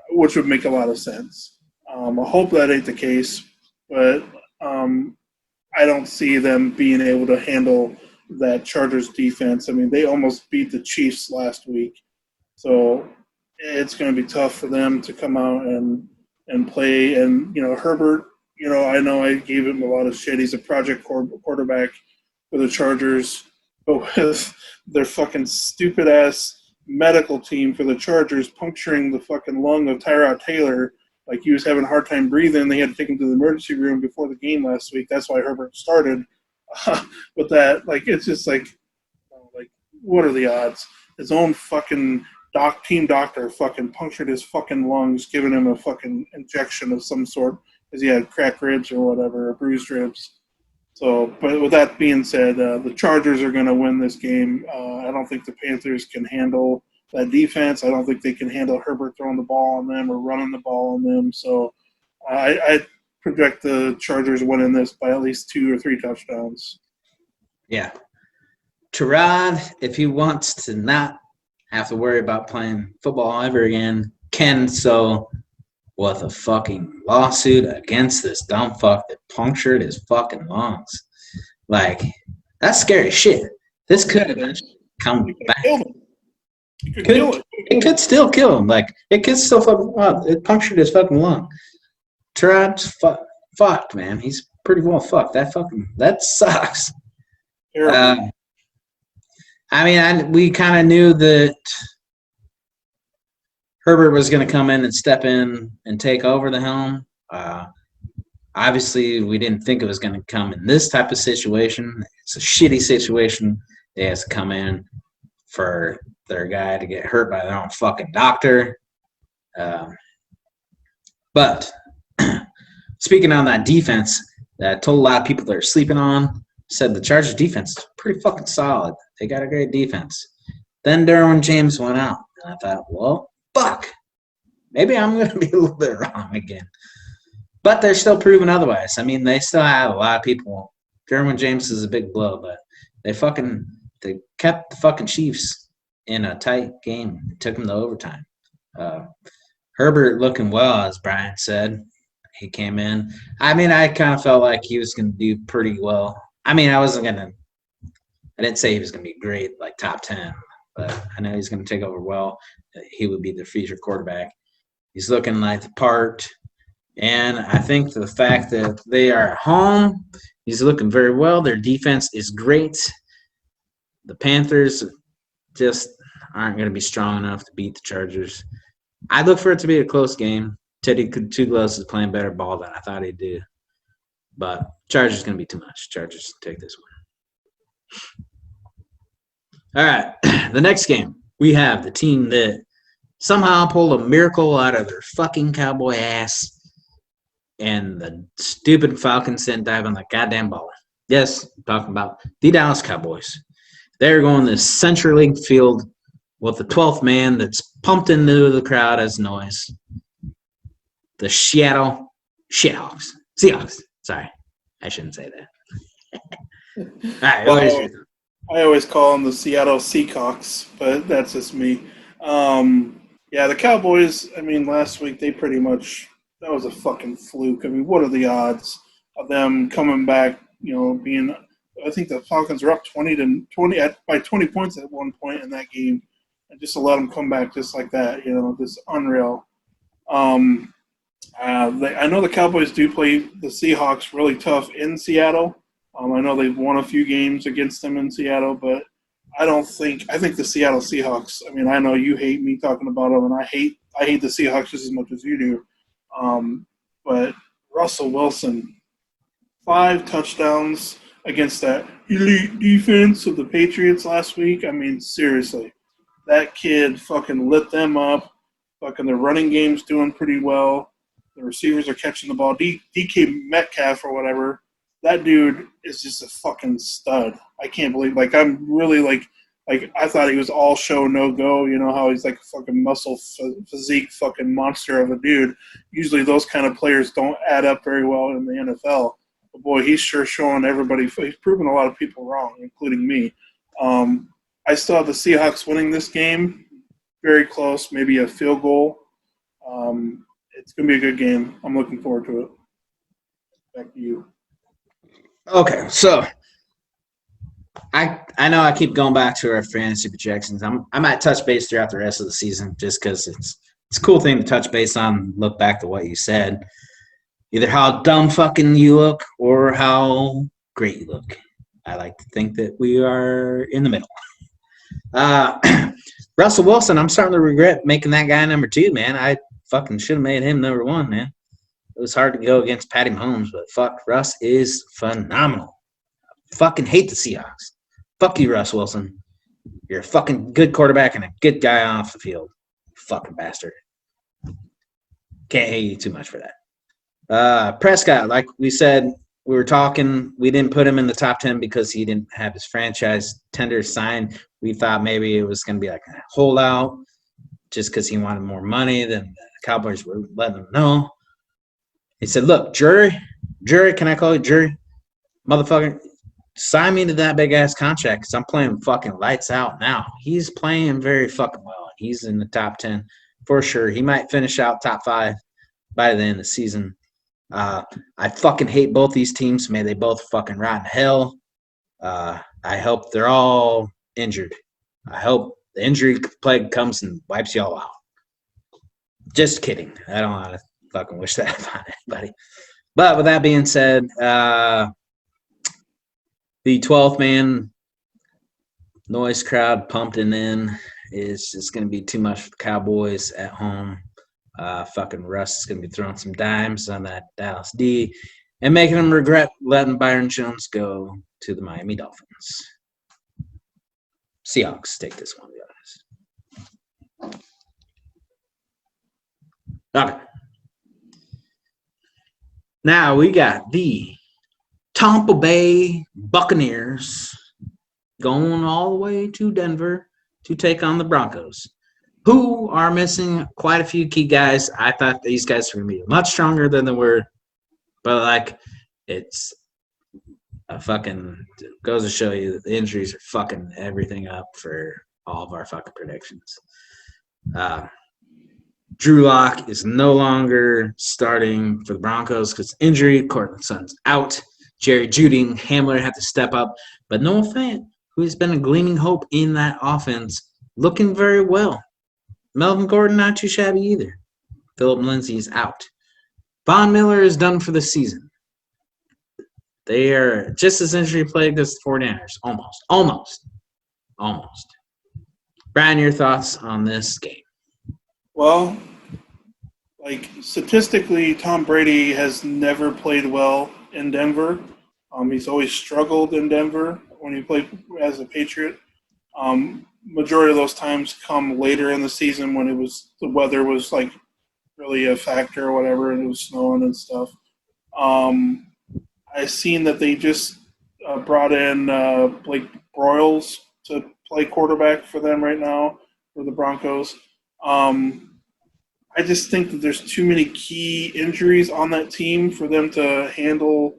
which would make a lot of sense. I hope that ain't the case, but I don't see them being able to handle that Chargers defense. I mean, they almost beat the Chiefs last week, so it's going to be tough for them to come out and play. And Herbert, I know I gave him a lot of shit. He's a project quarterback for the Chargers, but with their fucking stupid ass medical team for the Chargers puncturing the fucking lung of Tyrod Taylor. Like, he was having a hard time breathing. They had to take him to the emergency room before the game last week. That's why Herbert started. With that, it's just what are the odds? His own fucking team doctor fucking punctured his fucking lungs, giving him a fucking injection of some sort because he had cracked ribs or whatever, or bruised ribs. So, but with that being said, the Chargers are going to win this game. I don't think the Panthers can handle that defense. I don't think they can handle Herbert throwing the ball on them or running the ball on them. So I project the Chargers winning this by at least 2 or 3 touchdowns. Yeah. Tyrod, if he wants to not have to worry about playing football ever again, can so with a fucking lawsuit against this dumb fuck that punctured his fucking lungs. That's scary shit. This could have come back. It could still kill him. It could still fucking it punctured his fucking lung. Tyrod's fucked, man. He's pretty well fucked. That sucks. We kind of knew that Herbert was going to come in and step in and take over the helm. Obviously, we didn't think it was going to come in this type of situation. It's a shitty situation. They have to come in for their guy to get hurt by their own fucking doctor. But speaking on that defense, that I told a lot of people that are sleeping on, said the Chargers defense is pretty fucking solid. They got a great defense. Then Derwin James went out, and I thought, well, fuck. Maybe I'm going to be a little bit wrong again. But they're still proving otherwise. I mean, they still have a lot of people. Derwin James is a big blow, but they kept the fucking Chiefs in a tight game. It took them to overtime. Herbert looking well, as Bryan said. He came in. I mean, I kind of felt like he was going to do pretty well. I mean, I didn't say he was going to be great, like top 10, but I know he's going to take over well. He would be the future quarterback. He's looking like the part. And I think the fact that they are at home, he's looking very well. Their defense is great. The Panthers just aren't going to be strong enough to beat the Chargers. I look for it to be a close game. Teddy Two Gloves is playing better ball than I thought he'd do. But Chargers is going to be too much. Chargers take this one. All right. The next game, we have the team that somehow pulled a miracle out of their fucking cowboy ass, and the stupid Falcons didn't dive on the goddamn ball. Yes, I'm talking about the Dallas Cowboys. They're going to CenturyLink Field with the 12th man that's pumped into the crowd as noise. The Seattle Seahawks. Seahawks. Sorry, I shouldn't say that. All right. Well, I always call them the Seattle Seahawks, but that's just me. Yeah, the Cowboys, I mean, last week they pretty much – that was a fucking fluke. I mean, what are the odds of them coming back, being I think the Falcons were up 20 by 20 points at one point in that game, and just to let them come back just like that, just unreal. I know the Cowboys do play the Seahawks really tough in Seattle. I know they've won a few games against them in Seattle, but I think the Seattle Seahawks. I mean, I know you hate me talking about them, and I hate the Seahawks just as much as you do. But Russell Wilson, 5 touchdowns against that elite defense of the Patriots last week. I mean, seriously, that kid fucking lit them up. Fucking their running game's doing pretty well. The receivers are catching the ball. DK Metcalf or whatever, that dude is just a fucking stud. I can't believe, I'm really, I thought he was all show, no go. You know how he's like a fucking muscle physique fucking monster of a dude. Usually those kind of players don't add up very well in the NFL. But boy, he's sure showing everybody. He's proven a lot of people wrong, including me. I still have the Seahawks winning this game. Very close, maybe a field goal. It's going to be a good game. I'm looking forward to it. Back to you. Okay, so I know I keep going back to our fantasy projections. I might touch base throughout the rest of the season just because it's a cool thing to touch base on, look back to what you said. Either how dumb fucking you look or how great you look. I like to think that we are in the middle. Russell Wilson, I'm starting to regret making that guy number 2, man. I fucking should have made him number 1, man. It was hard to go against Patty Mahomes, but fuck, Russ is phenomenal. I fucking hate the Seahawks. Fuck you, Russ Wilson. You're a fucking good quarterback and a good guy off the field. You fucking bastard. Can't hate you too much for that. Prescott, like we said, we were talking. We didn't put him in the top 10 because he didn't have his franchise tender signed. We thought maybe it was going to be like a holdout just because he wanted more money than the Cowboys were letting him know. He said, look, jury, can I call you jury? Motherfucker, sign me to that big-ass contract because I'm playing fucking lights out now. He's playing very fucking well. He's in the top 10 for sure. He might finish out top 5 by the end of the season. I fucking hate both these teams. May they both fucking rot in hell. I hope they're all injured. I hope the injury plague comes and wipes y'all out. Just kidding. I don't want to fucking wish that upon anybody. But with that being said, the 12th man noise crowd pumping in is just going to be too much for the Cowboys at home. Fucking Russ is going to be throwing some dimes on that Dallas D and making them regret letting Byron Jones go to the Miami Dolphins. Seahawks take this one, to be honest. Okay. Now we got the Tampa Bay Buccaneers going all the way to Denver to take on the Broncos, who are missing quite a few key guys. I thought these guys were going to be much stronger than they were, but it's a fucking goes to show you that the injuries are fucking everything up for all of our fucking predictions. Drew Lock is no longer starting for the Broncos because injury. Cortland Sutton's out. Jerry Jeudy and Hamler have to step up. But Noah Fant, who has been a gleaming hope in that offense, looking very well. Melvin Gordon, not too shabby either. Phillip Lindsay is out. Von Miller is done for the season. They are just as injury-plagued as the 49ers. Almost. Bryan, your thoughts on this game? Well, statistically, Tom Brady has never played well in Denver. He's always struggled in Denver when he played as a Patriot. Majority of those times come later in the season when the weather was really a factor or whatever, and it was snowing and stuff. I seen that they just brought in Blake Broyles to play quarterback for them right now for the Broncos. I just think that there's too many key injuries on that team for them to handle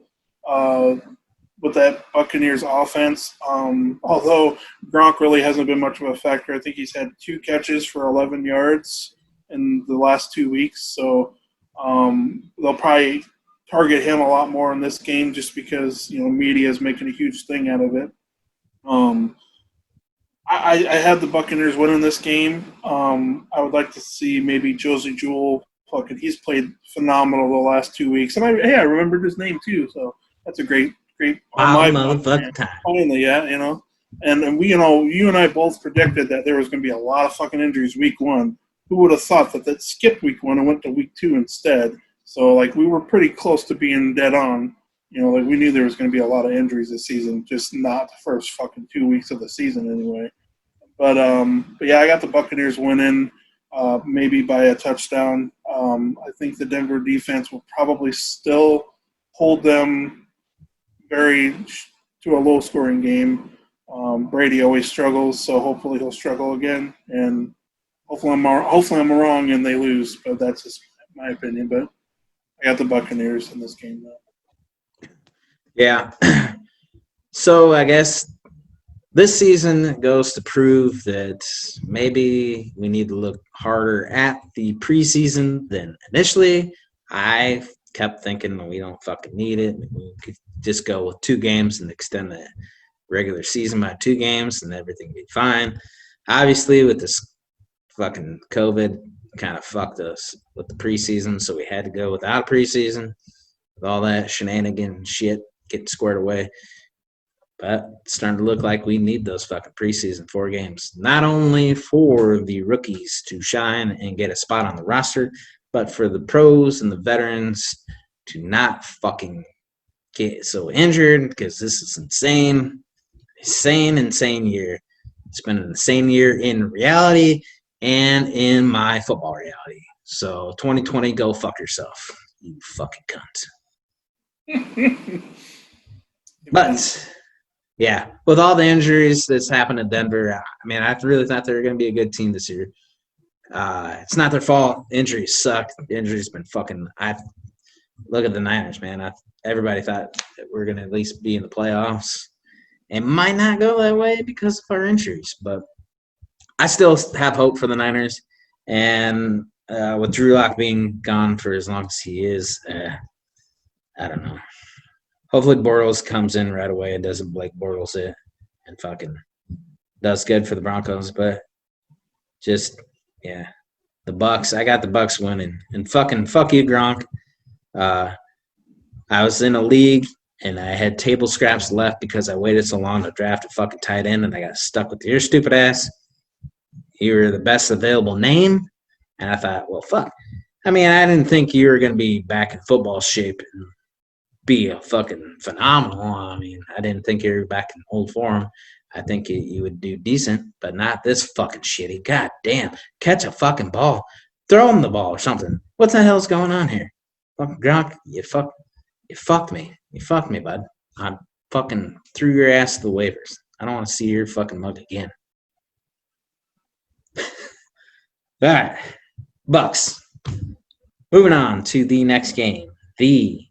with that Buccaneers offense. Although Gronk really hasn't been much of a factor. I think he's had 2 catches for 11 yards in the last 2 weeks. So they'll probably target him a lot more in this game just because, media is making a huge thing out of it. I had the Buccaneers winning this game. I would like to see maybe Josie Jewell. He's played phenomenal the last 2 weeks. And I remembered his name too. So that's a great on my motherfucking time. Finally, yeah. And we, you and I both predicted that there was going to be a lot of fucking injuries week 1. Who would have thought that skipped week 1 and went to week 2 instead? So, we were pretty close to being dead on. We knew there was going to be a lot of injuries this season, just not the first fucking 2 weeks of the season anyway. But yeah, I got the Buccaneers winning, maybe by a touchdown. I think the Denver defense will probably still hold them to a low-scoring game. Brady always struggles, so hopefully he'll struggle again. And hopefully I'm wrong and they lose, but that's just my opinion. But I got the Buccaneers in this game, though. Yeah. So I guess this season goes to prove that maybe we need to look harder at the preseason than initially. I kept thinking we don't fucking need it. We could just go with 2 games and extend the regular season by 2 games and everything would be fine. Obviously, with this fucking COVID, kind of fucked us with the preseason, so we had to go without a preseason with all that shenanigan shit getting squared away. But it's starting to look like we need those fucking preseason 4 games, not only for the rookies to shine and get a spot on the roster, but for the pros and the veterans to not fucking get so injured, because this is insane year. It's been an insane year in reality and in my football reality. So 2020, go fuck yourself, you fucking cunt. But yeah, with all the injuries that's happened in Denver, I mean, I really thought they were going to be a good team this year. It's not their fault. Injuries suck. The injuries been fucking. Look at the Niners, man. Everybody thought that we're going to at least be in the playoffs. It might not go that way because of our injuries, but I still have hope for the Niners. And with Drew Lock being gone for as long as he is, I don't know. Hopefully Bortles comes in right away and doesn't Blake Bortles it and fucking does good for the Broncos. But just, yeah, the Bucks. I got the Bucks winning. And fucking fuck you, Gronk. I was in a league and I had table scraps left because I waited so long to draft a fucking tight end and I got stuck with your stupid ass. You were the best available name. And I thought, well, fuck. I mean, I didn't think you were going to be back in football shape and be a fucking phenomenal. I mean, I didn't think you were back in old form. I think you would do decent, but not this fucking shitty. God damn. Catch a fucking ball. Throw him the ball or something. What the hell's going on here? Fucking Gronk, you fucked me. You fucked me, bud. I fucking threw your ass to the waivers. I don't want to see your fucking mug again. All right. Bucks. Moving on to the next game. The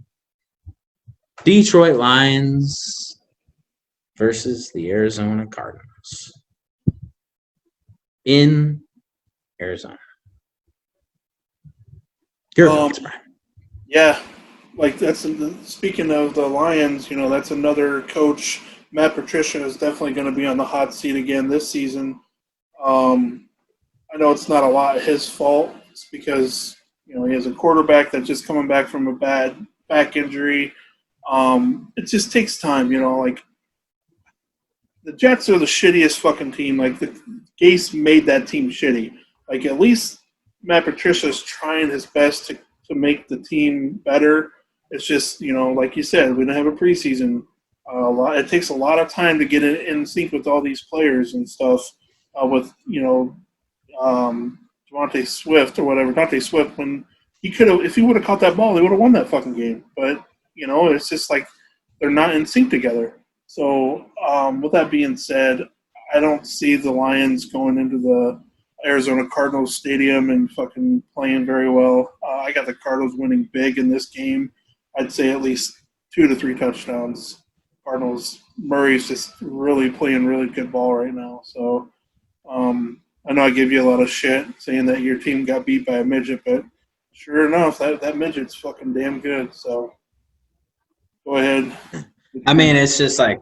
Detroit Lions versus the Arizona Cardinals in Arizona. Your thoughts, Bryan? Yeah, speaking of the Lions, that's another coach. Matt Patricia is definitely going to be on the hot seat again this season. I know it's not a lot his fault. It's because he has a quarterback that's just coming back from a bad back injury. It just takes time, the Jets are the shittiest fucking team. The Gase made that team shitty. At least Matt Patricia's trying his best to make the team better. It's just, like you said, we don't have a preseason. It takes a lot of time to get in sync with all these players and stuff. With Devontae Swift or whatever, Devontae Swift, when he could have, if he would have caught that ball, they would have won that fucking game. But it's just they're not in sync together. So with that being said, I don't see the Lions going into the Arizona Cardinals stadium and fucking playing very well. I got the Cardinals winning big in this game. I'd say at least 2 to 3 touchdowns. Cardinals, Murray's just really playing really good ball right now. So I know I gave you a lot of shit saying that your team got beat by a midget, but sure enough, that midget's fucking damn good. So Go ahead. I mean, it's just like,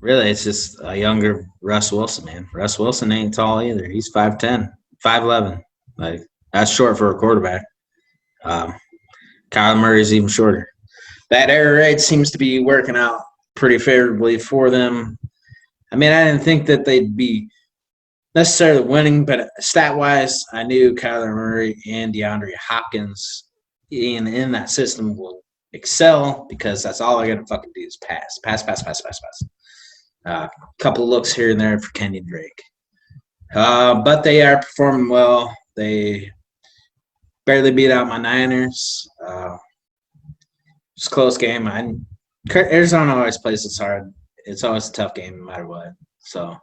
really, it's just a younger Russ Wilson, man. Russ Wilson ain't tall either. He's 5'10", 5'11". Like, that's short for a quarterback. Kyler Murray's even shorter. That air raid seems to be working out pretty favorably for them. I mean, I didn't think that they'd be necessarily winning, but stat-wise, I knew Kyler Murray and DeAndre Hopkins in that system will excel because that's all I got to fucking do is pass. A couple looks here and there for Kenyon Drake. But they are performing well. They barely beat out my Niners. It's a close game. Arizona always plays this hard. It's always a tough game no matter what. So,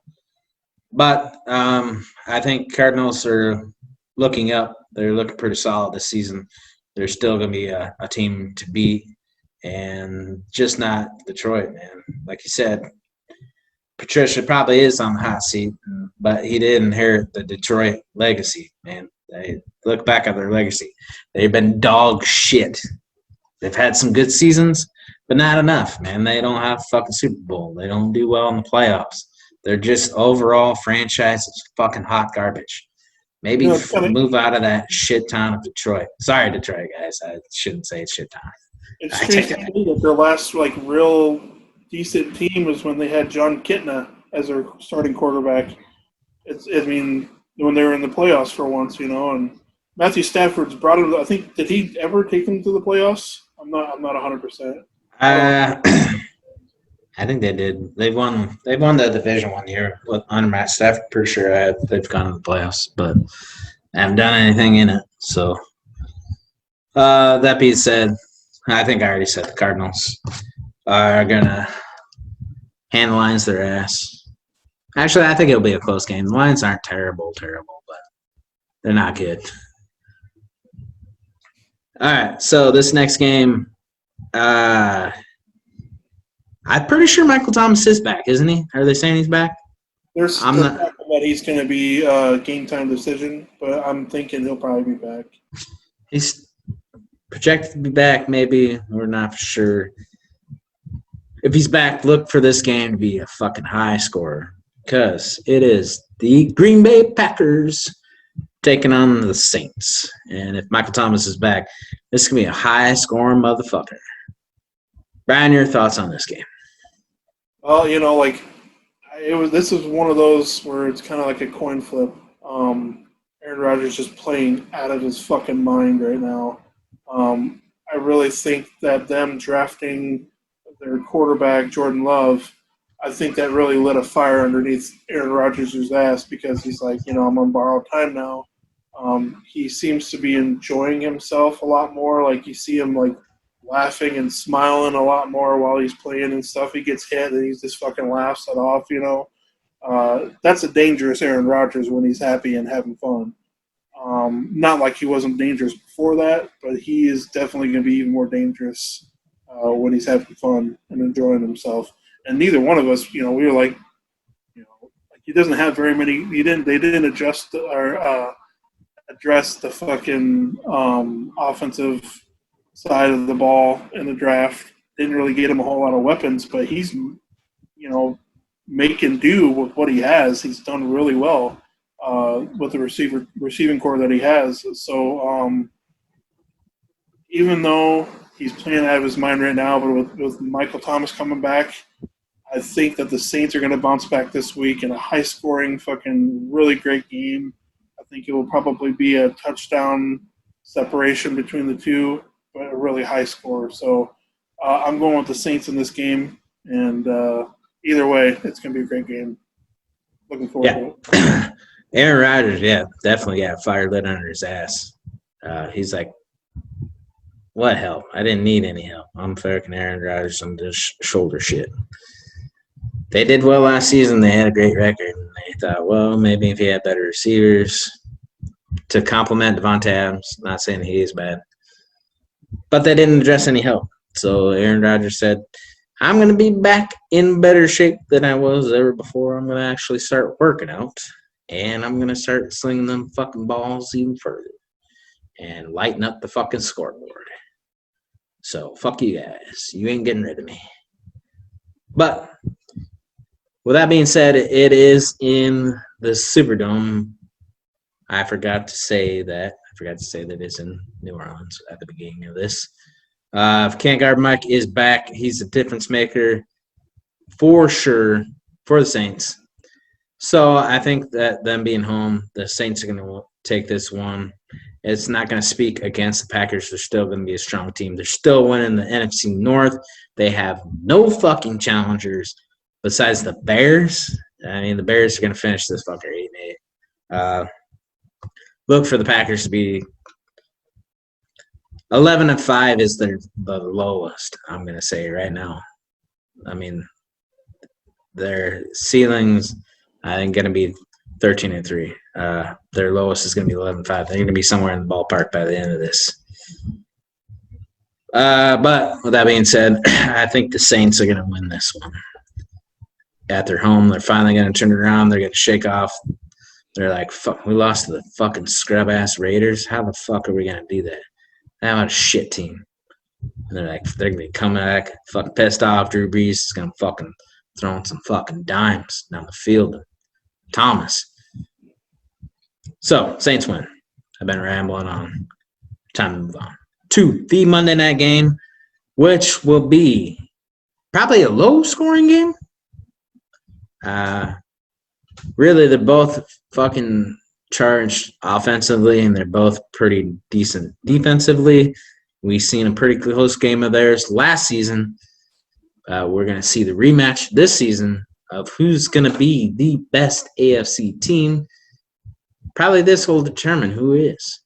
but I think Cardinals are looking up. They're looking pretty solid this season. They're still going to be a team to beat, and just not Detroit, man. Like you said, Patricia probably is on the hot seat, but he did inherit the Detroit legacy, man. They look back at their legacy. They've been dog shit. They've had some good seasons, but not enough, man. They don't have a fucking Super Bowl. They don't do well in the playoffs. They're just overall franchise is fucking hot garbage. Maybe move out of that shit town of Detroit. Sorry, Detroit guys. I shouldn't say it's shit town. It's strange to me that their last real decent team was when they had John Kitna as their starting quarterback. When they were in the playoffs for once, and Matthew Stafford's brought him. I think did he ever take them to the playoffs? I'm not 100%. I think they did. They've won the division 1 year under Matt Stafford. Pretty sure they've gone to the playoffs, but I haven't done anything in it. So that being said, I think I already said the Cardinals are gonna hand the Lions their ass. Actually, I think it'll be a close game. The Lions aren't terrible, but they're not good. All right, so this next game, I'm pretty sure Michael Thomas is back, isn't he? Are they saying he's back? There's talking that he's going to be a game-time decision, but I'm thinking he'll probably be back. He's projected to be back, maybe. We're not for sure. If he's back, look for this game to be a fucking high score because it is the Green Bay Packers taking on the Saints. And if Michael Thomas is back, this is going to be a high-scoring motherfucker. Bryan, your thoughts on this game? Well, this is one of those where it's kind of like a coin flip. Aaron Rodgers just playing out of his fucking mind right now. I really think that them drafting their quarterback, Jordan Love, I think that really lit a fire underneath Aaron Rodgers' ass because he's like, I'm on borrowed time now. He seems to be enjoying himself a lot more. Like you see him laughing and smiling a lot more while he's playing and stuff. He gets hit and he just fucking laughs it off, That's a dangerous Aaron Rodgers when he's happy and having fun. Not like he wasn't dangerous before that, but he is definitely going to be even more dangerous when he's having fun and enjoying himself. And neither one of us, we were like he doesn't have very many. They didn't adjust or address the fucking offensive side of the ball in the draft. Didn't really get him a whole lot of weapons, but he's making do with what he has. He's done really well with the receiving core that he has. So even though he's playing out of his mind right now, but with Michael Thomas coming back, I think that the Saints are going to bounce back this week in a high-scoring, fucking really great game. I think it will probably be a touchdown separation between the two, but a really high score. So I'm going with the Saints in this game, and either way, it's going to be a great game. Looking forward to it. Aaron Rodgers, definitely got fire lit under his ass. He's like, what help? I didn't need any help. I'm fucking Aaron Rodgers on this shoulder shit. They did well last season. They had a great record. And they thought, well, maybe if he had better receivers to complement Devontae Adams. Not saying he is bad. But they didn't address any help. So Aaron Rodgers said, I'm going to be back in better shape than I was ever before. I'm going to actually start working out. And I'm going to start slinging them fucking balls even further. And lighten up the fucking scoreboard. So fuck you guys. You ain't getting rid of me. But with that being said, it is in the Superdome. I forgot to say that it's in New Orleans at the beginning of this. Can't guard Mike is back. He's a difference maker for sure for the Saints. So I think that them being home, the Saints are going to take this one. It's not going to speak against the Packers. They're still going to be a strong team. They're still winning the NFC North. They have no fucking challengers besides the Bears. I mean, the Bears are going to finish this fucker 8-8. Look for the Packers to be 11-5 is the lowest, I'm going to say right now. I mean, their ceilings, I think, going to be 13-3. Their lowest is going to be 11-5. They're going to be somewhere in the ballpark by the end of this. But with that being said, I think the Saints are going to win this one. At their home, they're finally going to turn it around. They're going to shake off. They're like, fuck, we lost to the fucking scrub-ass Raiders. How the fuck are we going to do that? I'm a shit team. And they're like, they're going to be coming back, fucking pissed off. Drew Brees is going to fucking throwing some fucking dimes down the field. Thomas. So, Saints win. I've been rambling on. Time to move on to the Monday night game, which will be probably a low-scoring game. Really, they're both fucking charged offensively, and they're both pretty decent defensively. We've seen a pretty close game of theirs last season. We're going to see the rematch this season of who's going to be the best AFC team. Probably this will determine who is.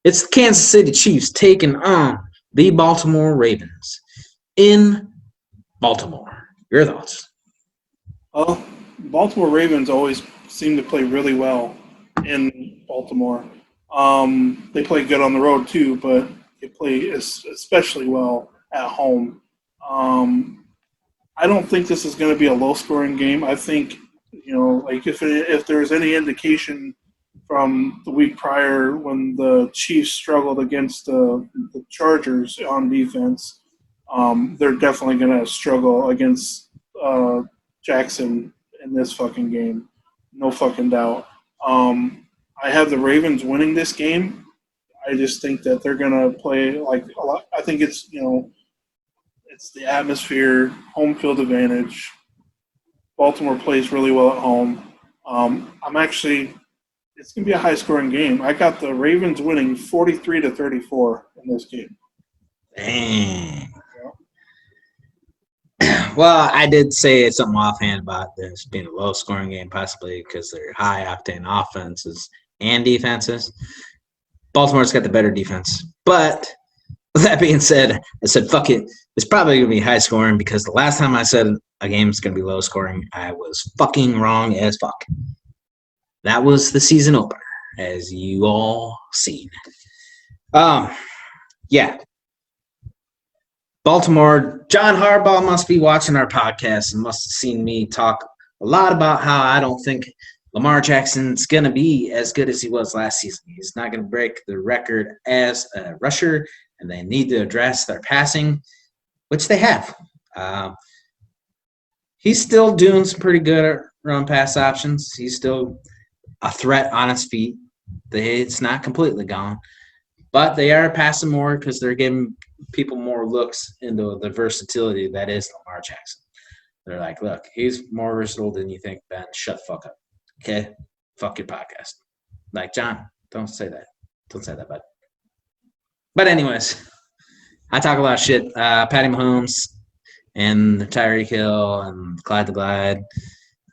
It's the Kansas City Chiefs taking on the Baltimore Ravens in Baltimore. Your thoughts? Well, Baltimore Ravens always seem to play really well in Baltimore. They play good on the road too, but they play especially well at home. I don't think this is going to be a low-scoring game. I think, like if there's any indication from the week prior when the Chiefs struggled against the Chargers on defense, they're definitely going to struggle against Jackson in this fucking game. No fucking doubt. I have the Ravens winning this game. I just think that they're going to play like a lot. I think it's, it's the atmosphere, home field advantage. Baltimore plays really well at home. It's going to be a high-scoring game. I got the Ravens winning 43-34 in this game. Dang. Well, I did say something offhand about this being a low-scoring game, possibly because they're high-octane offenses and defenses. Baltimore's got the better defense. But with that being said, I said, fuck it. It's probably going to be high-scoring because the last time I said a game's going to be low-scoring, I was fucking wrong as fuck. That was the season opener, as you all seen. Yeah. Baltimore, John Harbaugh must be watching our podcast and must have seen me talk a lot about how I don't think Lamar Jackson's going to be as good as he was last season. He's not going to break the record as a rusher, and they need to address their passing, which they have. He's still doing some pretty good run pass options. He's still a threat on his feet. It's not completely gone. But they are passing more because they're giving people more looks into the versatility that is Lamar Jackson. They're like, look, he's more versatile than you think, Ben. Shut the fuck up. Okay? Fuck your podcast. Like, John, don't say that. Don't say that, bud. But anyways, I talk a lot of shit. Patty Mahomes and Tyreek Hill and Clyde the Glide.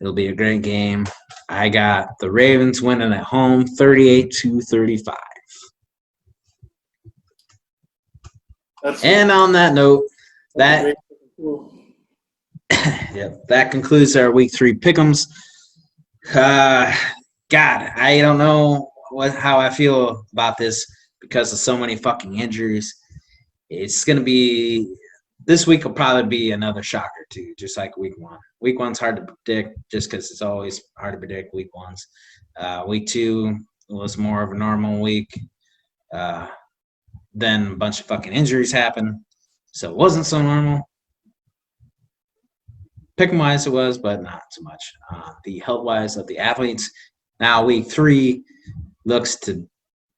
It'll be a great game. I got the Ravens winning at home 38-35. And on that note, that concludes our Week 3 Pick'ems. God, I don't know how I feel about this because of so many fucking injuries. It's going to be – this week will probably be another shocker too, just like Week 1. Week 1's hard to predict just because it's always hard to predict Week 1s. Week 2 was more of a normal week. then a bunch of fucking injuries happened, so it wasn't so normal. Pick-em-wise it was, but not so much. The health-wise of the athletes, now week 3 looks to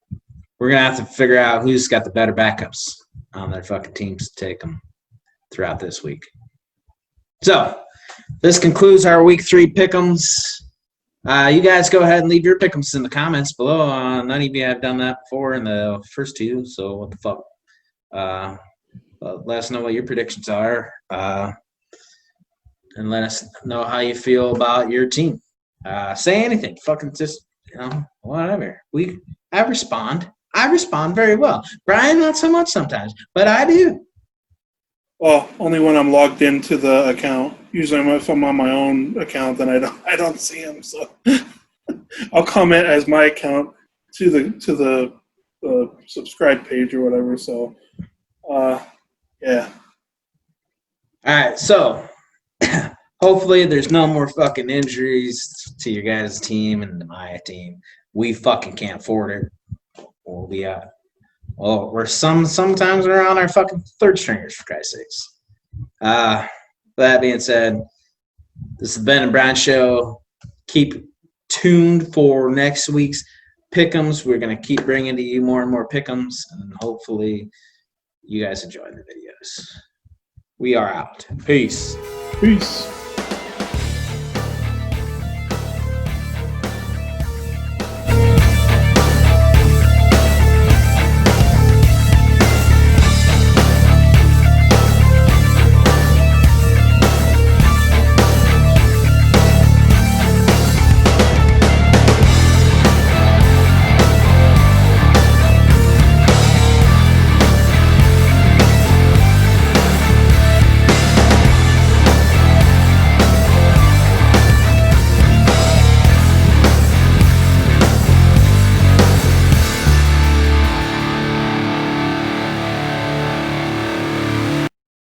– we're going to have to figure out who's got the better backups on their fucking teams to take them throughout this week. So this concludes our week 3 pick-ems. You guys go ahead and leave your pick-ems in the comments below. None of you have done that before in the first 2, so what the fuck. Let us know what your predictions are. And let us know how you feel about your team. Say anything. Fucking just, whatever. I respond. I respond very well. Bryan, not so much sometimes, but I do. Well, only when I'm logged into the account. Usually, if I'm on my own account, then I don't see them. So I'll comment as my account to the subscribe page or whatever. So, yeah. All right, so hopefully there's no more fucking injuries to your guys' team and to my team. We fucking can't afford it. We'll be out. Well, sometimes we're on our fucking third stringers, for Christ's sakes. That being said, this is the Ben and Bryan Show. Keep tuned for next week's pick'ems. We're going to keep bringing to you more and more pick'ems, and hopefully you guys enjoy the videos. We are out. Peace. Peace.